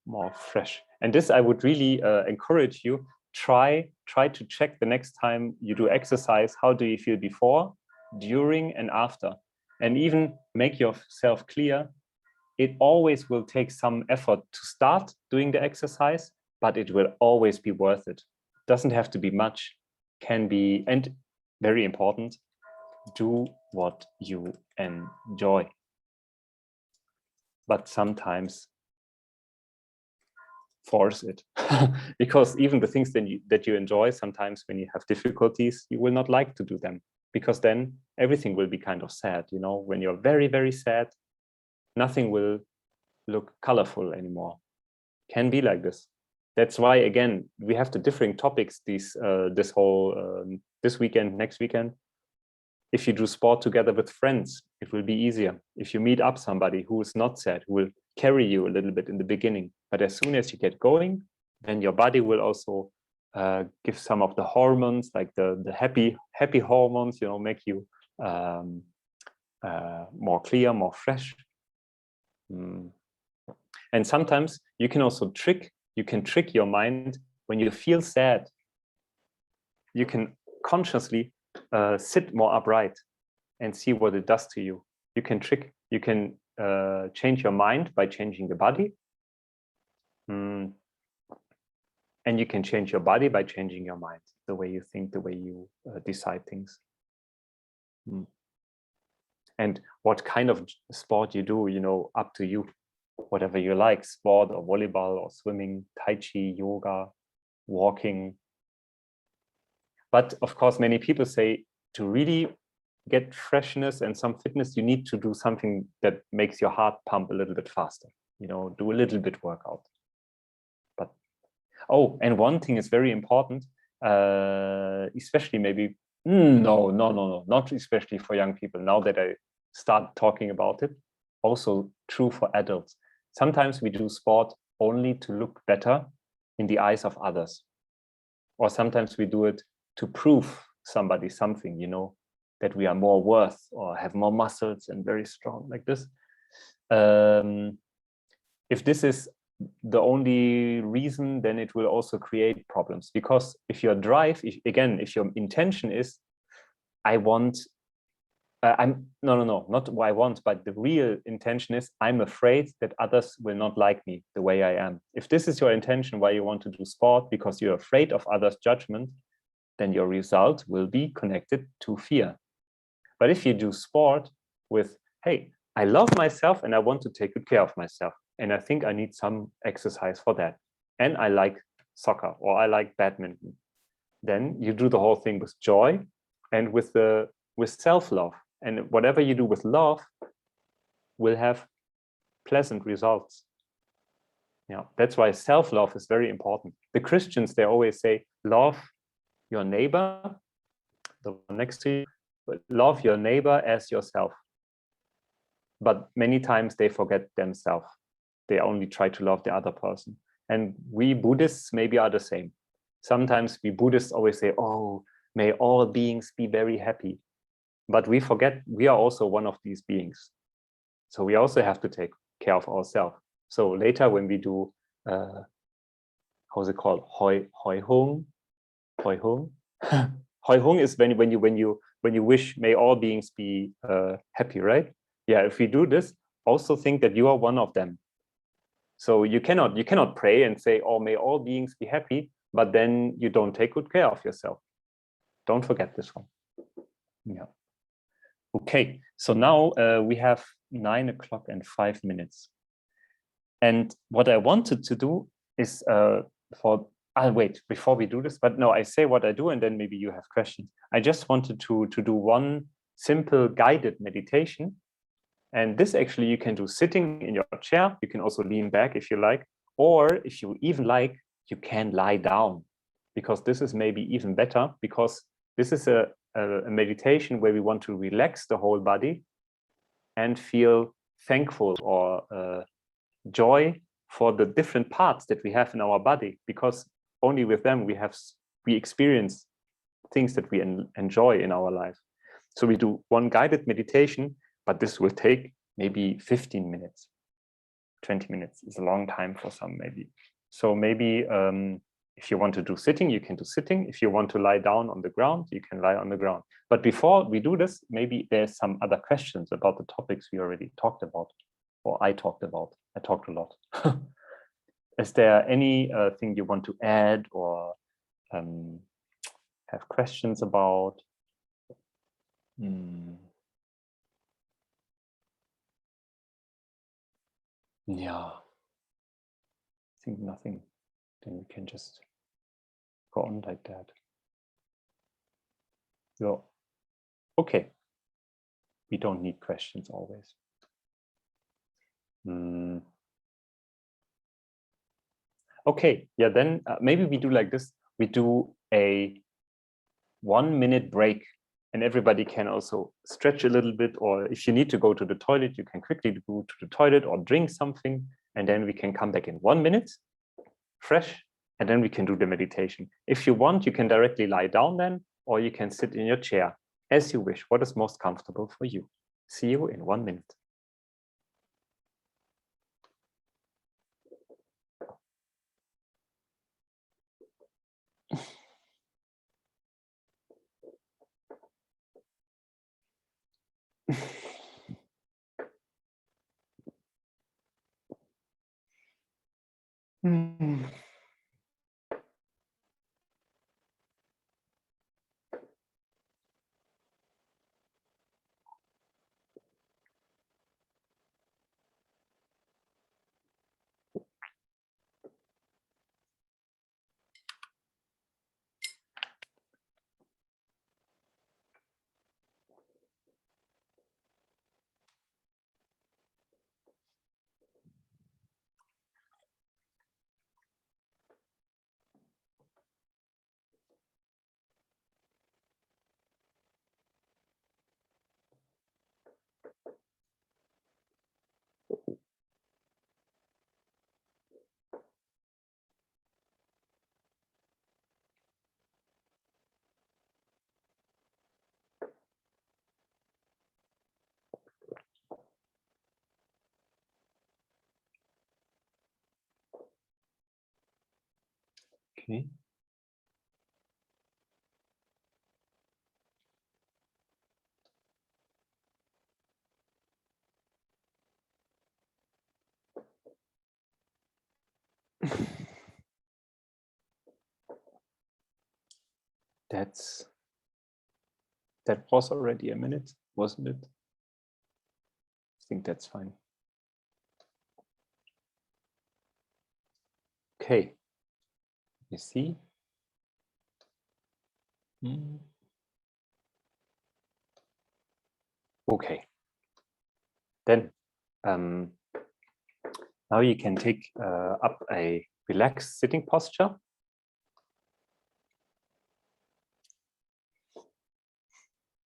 more fresh. And this I would really encourage you, try to check the next time you do exercise, how do you feel before, during, and after. And even make yourself clear, it always will take some effort to start doing the exercise, but it will always be worth it. Doesn't have to be much, can be, and very important, do what you enjoy. But sometimes force it, because even the things that you enjoy, sometimes when you have difficulties, you will not like to do them, because then everything will be kind of sad. You know, when you're very, very sad, nothing will look colorful anymore. Can be like this. That's why, again, we have the differing topics this weekend, next weekend. If you do sport together with friends, it will be easier. If you meet up somebody who is not sad, who will carry you a little bit in the beginning, but as soon as you get going, then your body will also give some of the hormones, like the happy hormones, you know, make you more clear, more fresh. And sometimes you can also trick your mind when you feel sad, you can consciously sit more upright and see what it does to you. You can change your mind by changing the body. And you can change your body by changing your mind, the way you think, the way you decide things. And what kind of sport you do, you know, up to you. Whatever you like, sport or volleyball or swimming, tai chi, yoga, walking. But of course, many people say to really get freshness and some fitness, you need to do something that makes your heart pump a little bit faster, you know, do a little bit workout. But, oh, and one thing is very important, especially maybe, no, not especially for young people. Now that I start talking about it, also true for adults. Sometimes we do sport only to look better in the eyes of others. Or sometimes we do it to prove somebody something, you know, that we are more worth or have more muscles and very strong like this. If this is the only reason, then it will also create problems, because if your drive, if your intention is, I want, not what I want, but the real intention is, I'm afraid that others will not like me the way I am. If this is your intention why you want to do sport, because you're afraid of others' judgment, then your result will be connected to fear. But if you do sport with, hey, I love myself and I want to take good care of myself, and I think I need some exercise for that, and I like soccer or I like badminton, then you do the whole thing with joy and with self-love. And whatever you do with love will have pleasant results. Yeah, that's why self-love is very important. The Christians, they always say, love your neighbor, the one next to you, but love your neighbor as yourself. But many times they forget themselves. They only try to love the other person. And we Buddhists maybe are the same. Sometimes we Buddhists always say, oh, may all beings be very happy. But we forget we are also one of these beings. So we also have to take care of ourselves. So later when we do, how's it called? Hoi hung? Hoi hung? Hoi hung is when you wish may all beings be happy, right? Yeah, if we do this, also think that you are one of them. So you cannot pray and say, oh, may all beings be happy, but then you don't take good care of yourself. Don't forget this one. Yeah. Okay, so now we have 9 o'clock and 5 minutes. And what I wanted to do is I'll wait before we do this, but no, I say what I do and then maybe you have questions. I just wanted to do one simple guided meditation. And this actually you can do sitting in your chair. You can also lean back if you like, or if you even like, you can lie down, because this is maybe even better, because this is a meditation where we want to relax the whole body and feel thankful or joy for the different parts that we have in our body, because only with them we experience things that we enjoy in our life. So we do one guided meditation, but this will take maybe 15 minutes. 20 minutes is a long time for some maybe. So maybe if you want to do sitting, you can do sitting. If you want to lie down on the ground, you can lie on the ground. But before we do this, maybe there's some other questions about the topics we already talked about, or I talked about. I talked a lot. Is there any thing you want to add or have questions about? Yeah, I think nothing. Then we can just go on like that. So, okay. We don't need questions always. Okay, yeah, then maybe we do like this. We do a 1 minute break, and everybody can also stretch a little bit, or if you need to go to the toilet, you can quickly go to the toilet or drink something, and then we can come back in 1 minute, fresh, and then we can do the meditation. If you want, you can directly lie down then, or you can sit in your chair, as you wish. What is most comfortable for you? See you in 1 minute. Okay. That was already a minute, wasn't it? I think that's fine. Okay. You see? Okay. Then now you can take up a relaxed sitting posture.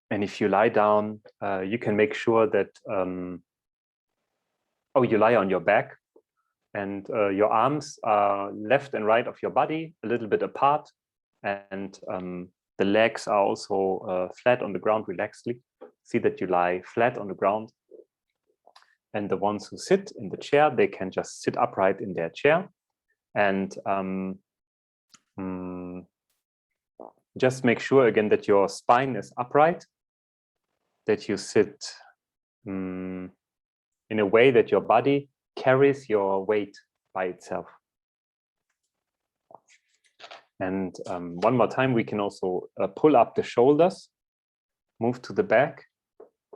And if you lie down, you can make sure that, you lie on your back and your arms are left and right of your body, a little bit apart. And the legs are also flat on the ground, relaxedly. See that you lie flat on the ground. And the ones who sit in the chair, they can just sit upright in their chair. And just make sure again that your spine is upright, that you sit in a way that your body carries your weight by itself. And one more time, we can also pull up the shoulders, move to the back,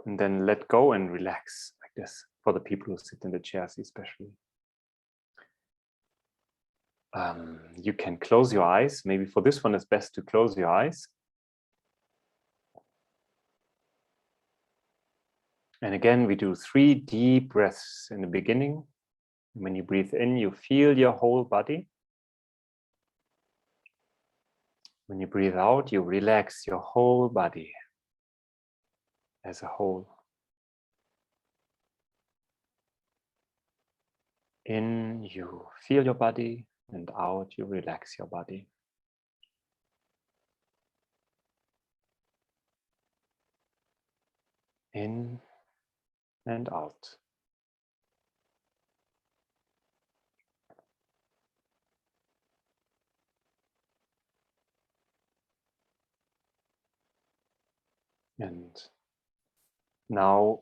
and then let go and relax like this, for the people who sit in the chairs especially. You can close your eyes. Maybe for this one, it's best to close your eyes. And again, we do 3 deep breaths in the beginning. When you breathe in, you feel your whole body. When you breathe out, you relax your whole body as a whole. In, you feel your body, and out, you relax your body. In and out. And now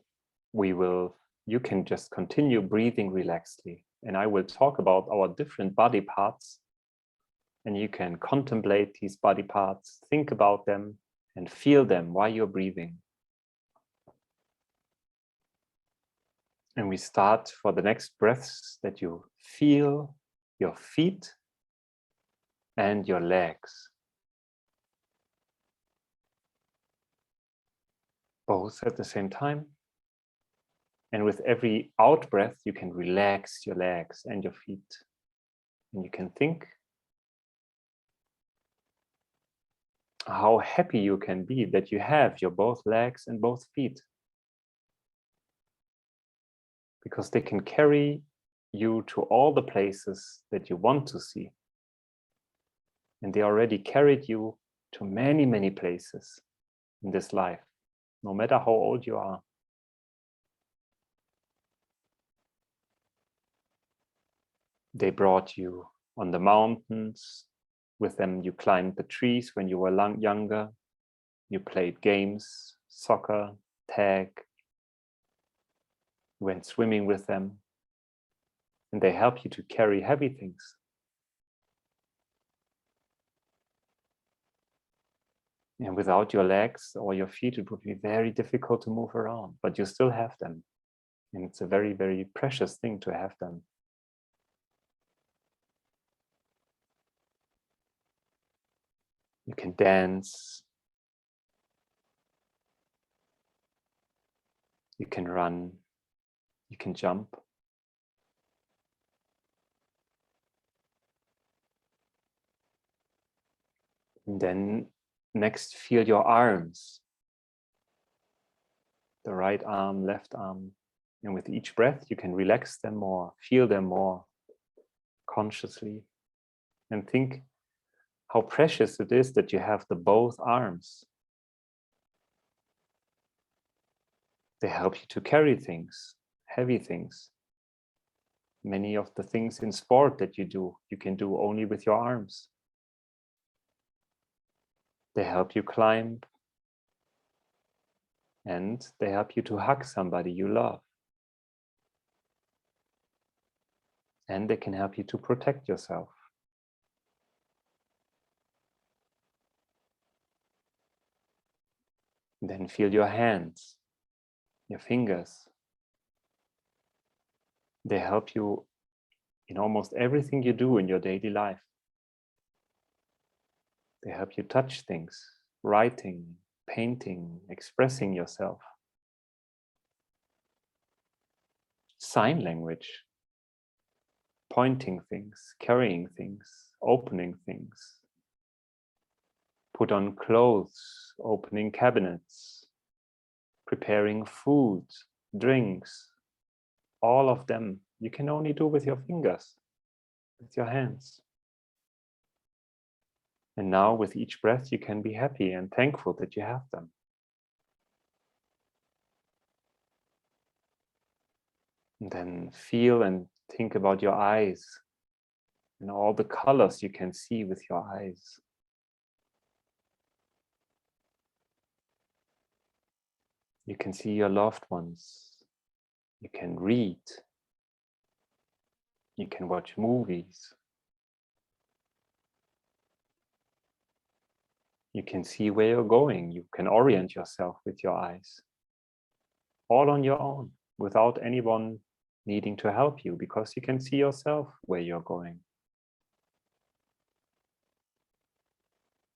you can just continue breathing relaxedly. And I will talk about our different body parts. And you can contemplate these body parts, think about them, and feel them while you're breathing. And we start for the next breaths that you feel your feet and your legs. Both at the same time. And with every out breath, you can relax your legs and your feet. And you can think how happy you can be that you have your both legs and both feet. Because they can carry you to all the places that you want to see. And they already carried you to many, many places in this life, no matter how old you are. They brought you on the mountains. With them, you climbed the trees when you were younger. You played games, soccer, tag, went swimming with them. And they help you to carry heavy things. And without your legs or your feet, it would be very difficult to move around, but you still have them. And it's a very, very precious thing to have them. You can dance. You can run. You can jump. And then next, feel your arms. the right arm, left arm. And with each breath, you can relax them more, feel them more consciously, and think how precious it is that you have the both arms. They help you to carry things, heavy things. Many of the things in sport that you can do only with your arms. They help you climb, and they help you to hug somebody you love. And they can help you to protect yourself. And then feel your hands, your fingers. They help you in almost everything you do in your daily life. They help you touch things, writing, painting, expressing yourself. Sign language, pointing things, carrying things, opening things. Put on clothes, opening cabinets, preparing food, drinks. All of them you can only do with your fingers, with your hands. And now with each breath, you can be happy and thankful that you have them. And then feel and think about your eyes and all the colors you can see with your eyes. You can see your loved ones. You can read. You can watch movies. You can see where you're going. You can orient yourself with your eyes. All on your own, without anyone needing to help you, because you can see yourself where you're going.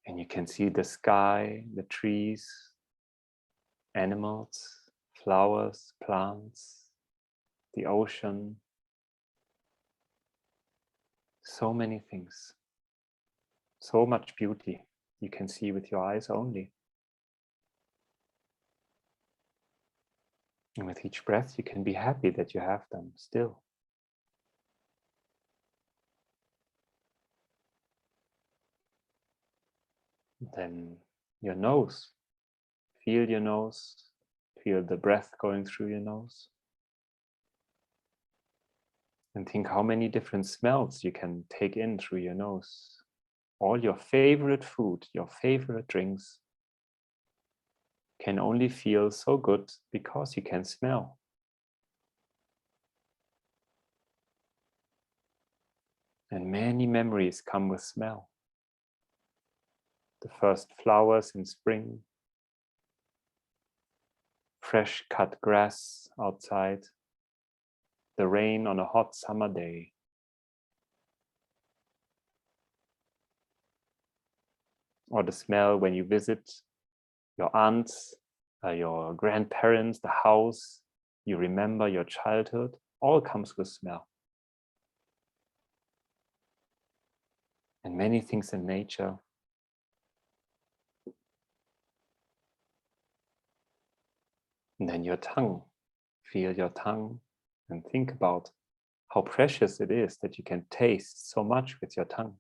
And you can see the sky, the trees, animals, flowers, plants, the ocean. So many things. So much beauty you can see with your eyes only. And with each breath, you can be happy that you have them still. Then your nose. Feel your nose. Feel the breath going through your nose. And think how many different smells you can take in through your nose. All your favorite food, your favorite drinks can only feel so good because you can smell. And many memories come with smell. The first flowers in spring, fresh cut grass outside, the rain on a hot summer day. Or the smell when you visit your aunts, your grandparents, the house, you remember your childhood, all comes with smell. And many things in nature. And then your tongue. Feel your tongue and think about how precious it is that you can taste so much with your tongue,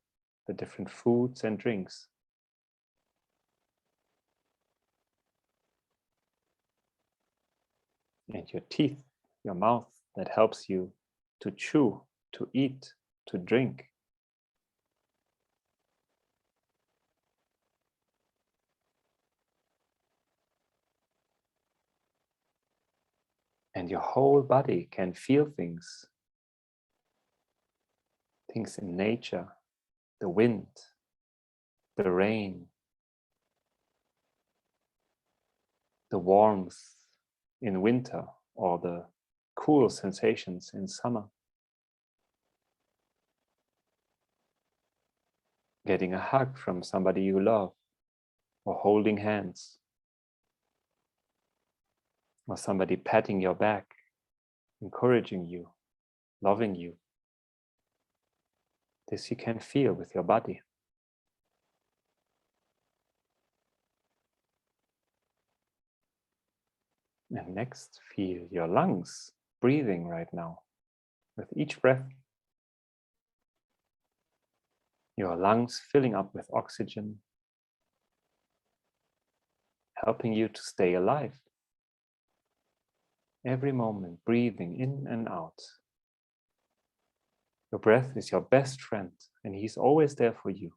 the different foods and drinks. And your teeth, your mouth, that helps you to chew, to eat, to drink. And your whole body can feel things. Things in nature, the wind, the rain, the warmth in winter, or the cool sensations in summer. Getting a hug from somebody you love, or holding hands, or somebody patting your back, encouraging you, loving you. This you can feel with your body. And next, feel your lungs breathing right now. With each breath, your lungs filling up with oxygen, helping you to stay alive. Every moment, breathing in and out. Your breath is your best friend, and he's always there for you.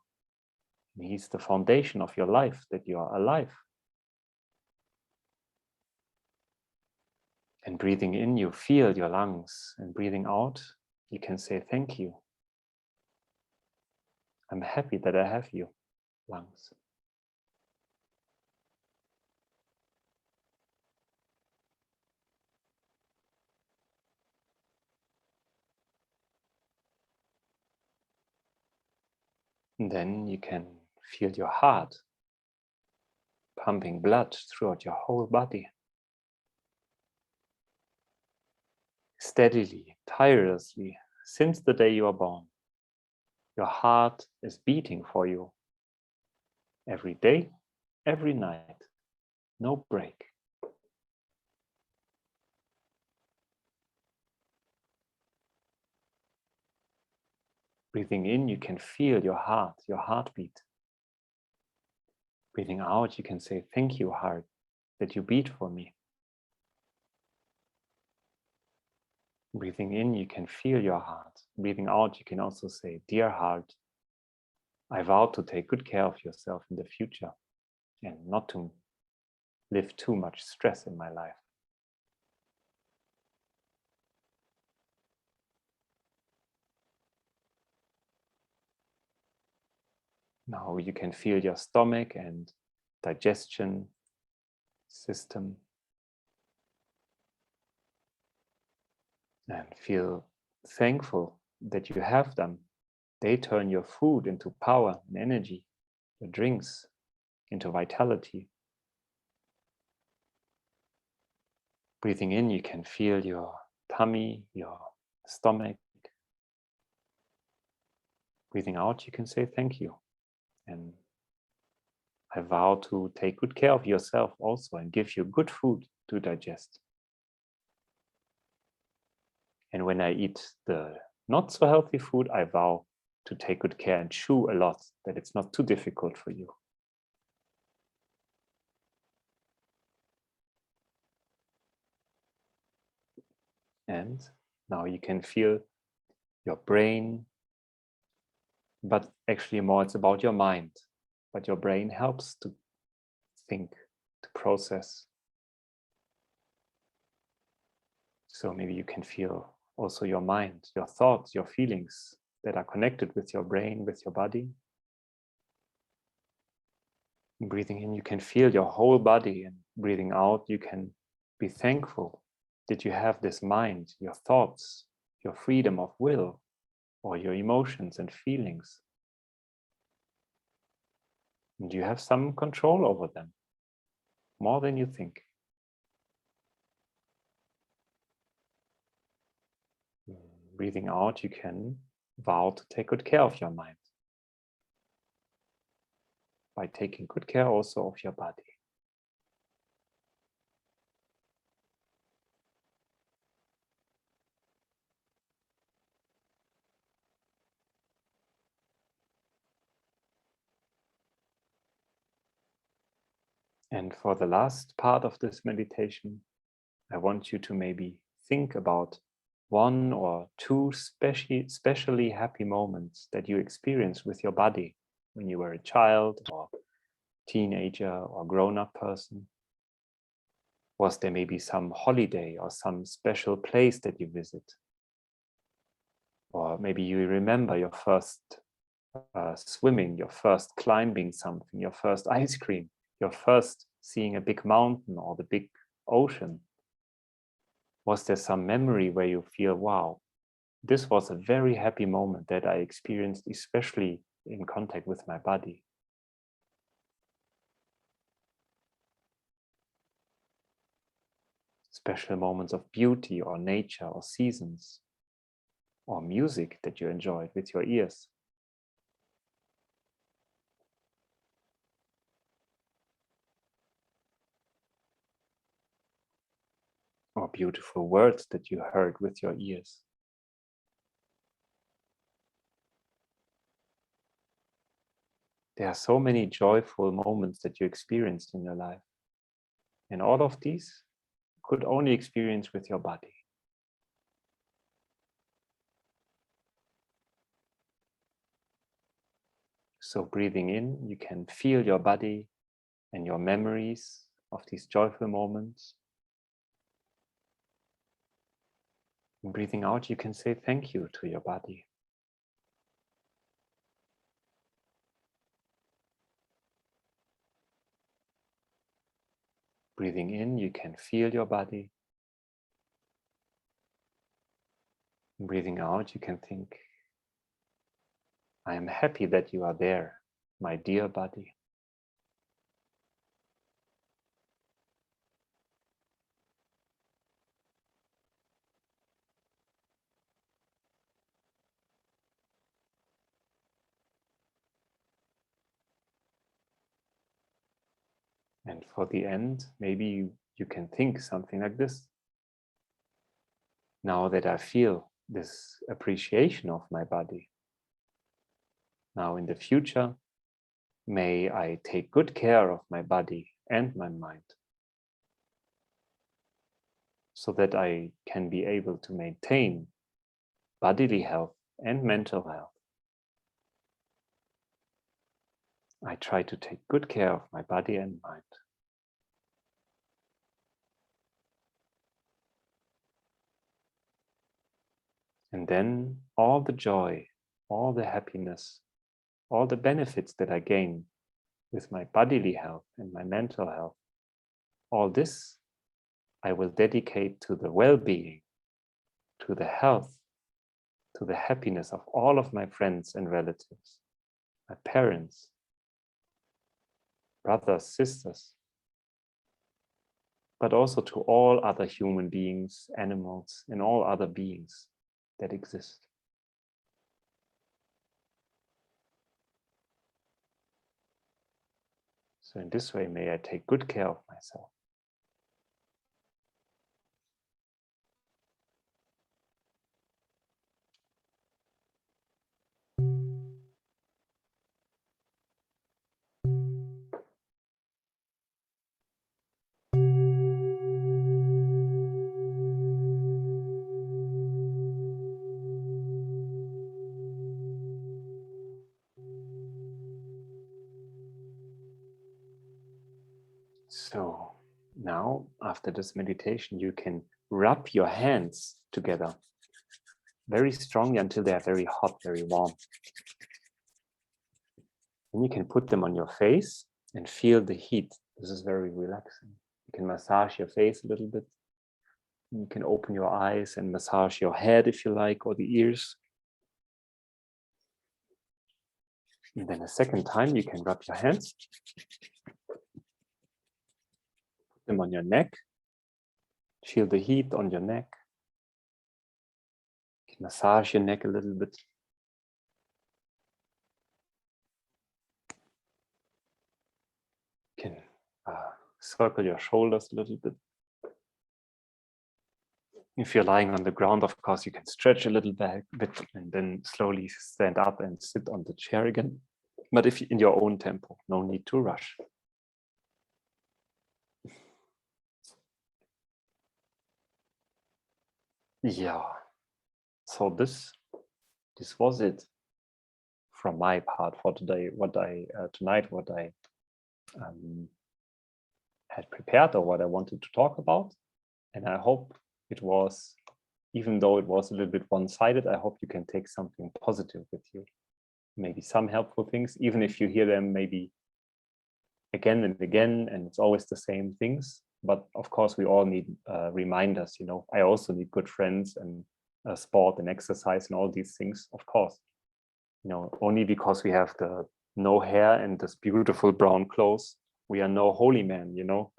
And he's the foundation of your life, that you are alive. And breathing in, you feel your lungs, and breathing out, you can say thank you. I'm happy that I have you, lungs. And then you can feel your heart pumping blood throughout your whole body. Steadily, tirelessly, since the day you are born. Your heart is beating for you. Every day, every night, no break. Breathing in, you can feel your heart, your heartbeat. Breathing out, you can say, thank you, heart, that you beat for me. Breathing in, you can feel your heart. Breathing out, you can also say, dear heart, I vow to take good care of yourself in the future and not to live too much stress in my life. Now you can feel your stomach and digestion system and feel thankful that you have them. They turn your food into power and energy, your drinks into vitality. Breathing in, you can feel your tummy, your stomach. Breathing out, you can say thank you. And I vow to take good care of yourself also and give you good food to digest. And when I eat the not so healthy food, I vow to take good care and chew a lot, that it's not too difficult for you. And now you can feel your brain, but actually more it's about your mind. But your brain helps to think, to process. So maybe you can feel also your mind, your thoughts, your feelings that are connected with your brain, with your body. And breathing in, you can feel your whole body, and breathing out, you can be thankful that you have this mind, your thoughts, your freedom of will, or your emotions and feelings. And you have some control over them, more than you think. Breathing out, you can vow to take good care of your mind by taking good care also of your body. And for the last part of this meditation, I want you to maybe think about one or two especially happy moments that you experienced with your body when you were a child or teenager or grown-up person. Was there maybe some holiday or some special place that you visit? Or maybe you remember your first swimming, your first climbing something, your first ice cream, your first seeing a big mountain or the big ocean. Was there some memory where you feel, wow, this was a very happy moment that I experienced, especially in contact with my body? Special moments of beauty or nature or seasons or music that you enjoyed with your ears. beautiful words that you heard with your ears. There are so many joyful moments that you experienced in your life. And all of these you could only experience with your body. So breathing in, you can feel your body and your memories of these joyful moments. And breathing out, you can say thank you to your body. Breathing in, you can feel your body. And breathing out, you can think, I am happy that you are there, my dear body. And for the end, maybe you can think something like this. Now that I feel this appreciation of my body, now in the future, may I take good care of my body and my mind, so that I can be able to maintain bodily health and mental health. I try to take good care of my body and mind. And then all the joy, all the happiness, all the benefits that I gain with my bodily health and my mental health, all this I will dedicate to the well-being, to the health, to the happiness of all of my friends and relatives, my parents, brothers, sisters, but also to all other human beings, animals, and all other beings that exist. So in this way, may I take good care of myself. So now, after this meditation, you can rub your hands together very strongly until they are very hot, very warm. And you can put them on your face and feel the heat. This is very relaxing. You can massage your face a little bit. You can open your eyes and massage your head if you like, or the ears. And then a second time, you can rub your hands. Put them on your neck. Feel the heat on your neck. You can massage your neck a little bit. You can circle your shoulders a little bit. If you're lying on the ground, of course, you can stretch a little bit and then slowly stand up and sit on the chair again. But if in your own tempo, no need to rush. Yeah, so this was it from my part for today. What I had prepared, or what I wanted to talk about, and I hope it was, even though it was a little bit one-sided, I hope you can take something positive with you. Maybe some helpful things, even if you hear them maybe again and again, and it's always the same things. But of course, we all need reminders. You know, I also need good friends and sport and exercise and all these things. Of course, you know, only because we have the no hair and this beautiful brown clothes, we are no holy man. You know,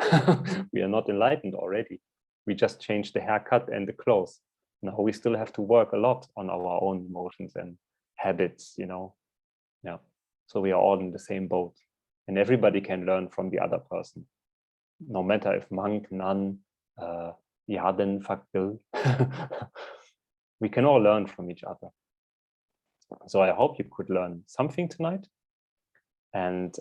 we are not enlightened already. We just changed the haircut and the clothes. Now we still have to work a lot on our own emotions and habits. You know, yeah. So we are all in the same boat, and everybody can learn from the other person. No matter if monk, nun, ja, then fuck Bill. We can all learn from each other. So I hope you could learn something tonight. And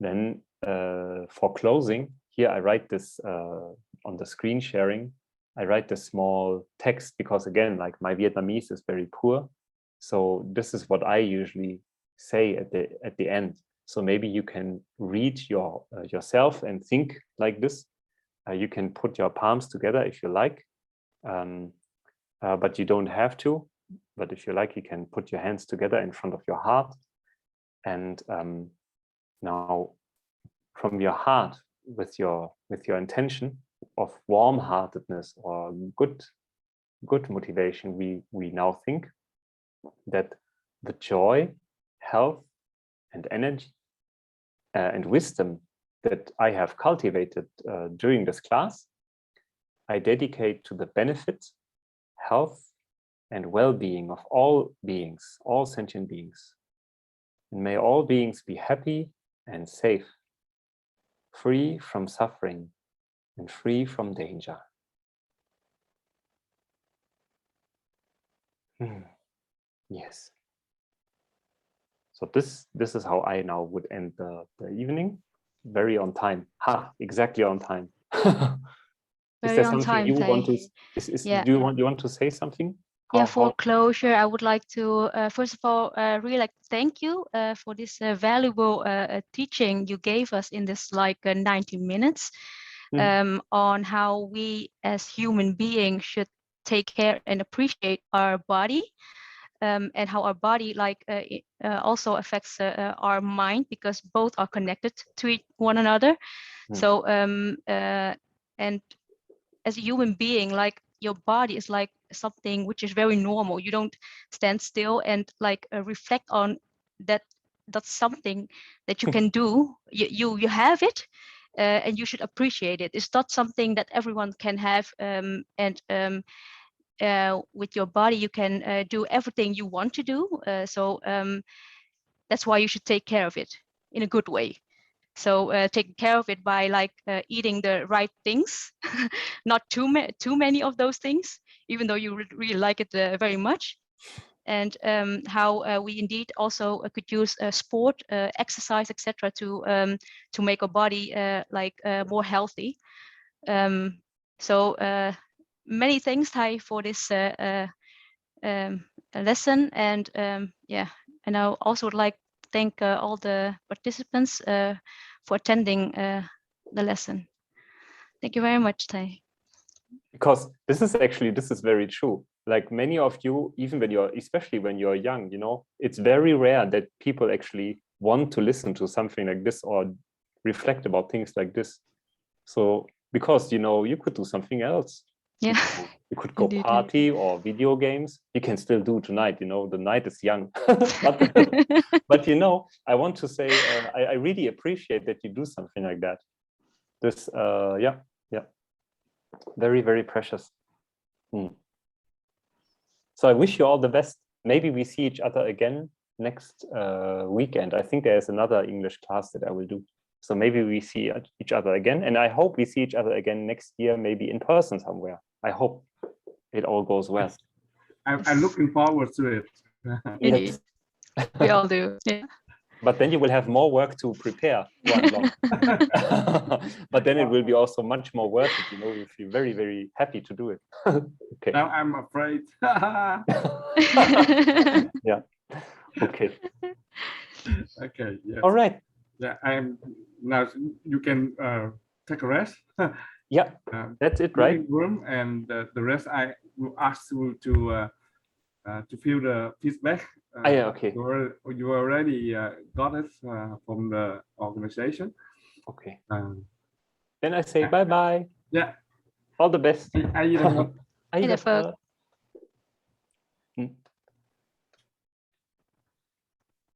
then for closing, here I write this on the screen sharing. I write the small text because, again, like my Vietnamese is very poor. So this is what I usually say at the end. So maybe you can read yourself and think like this. You can put your palms together if you like, but you don't have to. But if you like, you can put your hands together in front of your heart. And now, from your heart, with your intention of warm-heartedness or good motivation, we now think that the joy, health, and energy and wisdom that I have cultivated during this class, I dedicate to the benefit, health, and well-being of all beings, all sentient beings. And may all beings be happy and safe, free from suffering and free from danger. Yes. So this is how I now would end the evening. Very on time. Exactly on time. Is there something you want to? Do you want to say something? For closure, I would like to first of all really like to thank you for this valuable teaching you gave us in this 90 minutes on how we as human beings should take care and appreciate our body, and how our body also affects our mind, because both are connected to one another. So and as a human being, your body is like something which is very normal. You don't stand still and reflect on that. That's something that you can do. You have it, and you should appreciate it. It's not something that everyone can have, and with your body you can do everything you want to do. So that's why you should take care of it in a good way. So taking care of it by eating the right things, not too many of those things, even though you really like it very much. And how we indeed also could use sport, exercise, etc., to make our body more healthy. So many thanks, Thai, for this lesson, and and I also would like to thank all the participants for attending the lesson. Thank you very much, Thai. Because this is very true. Like many of you, even especially when you're young, it's very rare that people actually want to listen to something like this or reflect about things like this. So because you could do something else. Yeah, you could go indeed, party or video games. You can still do tonight. The night is young. but I want to say I really appreciate that you do something like that. This very, very precious. So I wish you all the best. Maybe we see each other again next weekend. I think there's another English class that I will do. So maybe we see each other again. And I hope we see each other again next year, maybe in person somewhere. I hope it all goes well. I'm looking forward to it. Yes. We all do. Yeah. But then you will have more work to prepare one long. But then it will be also much more worth it. We'll feel very, very happy to do it. Okay. Now I'm afraid. Yeah. Okay. Okay. Yes. All right. Yeah. Now you can take a rest. Yeah. That's it, right? Room, and the rest I will ask you to fill the feedback. Yeah, okay. You already got it from the organization. Okay. Then I say bye-bye. Yeah. All the best. I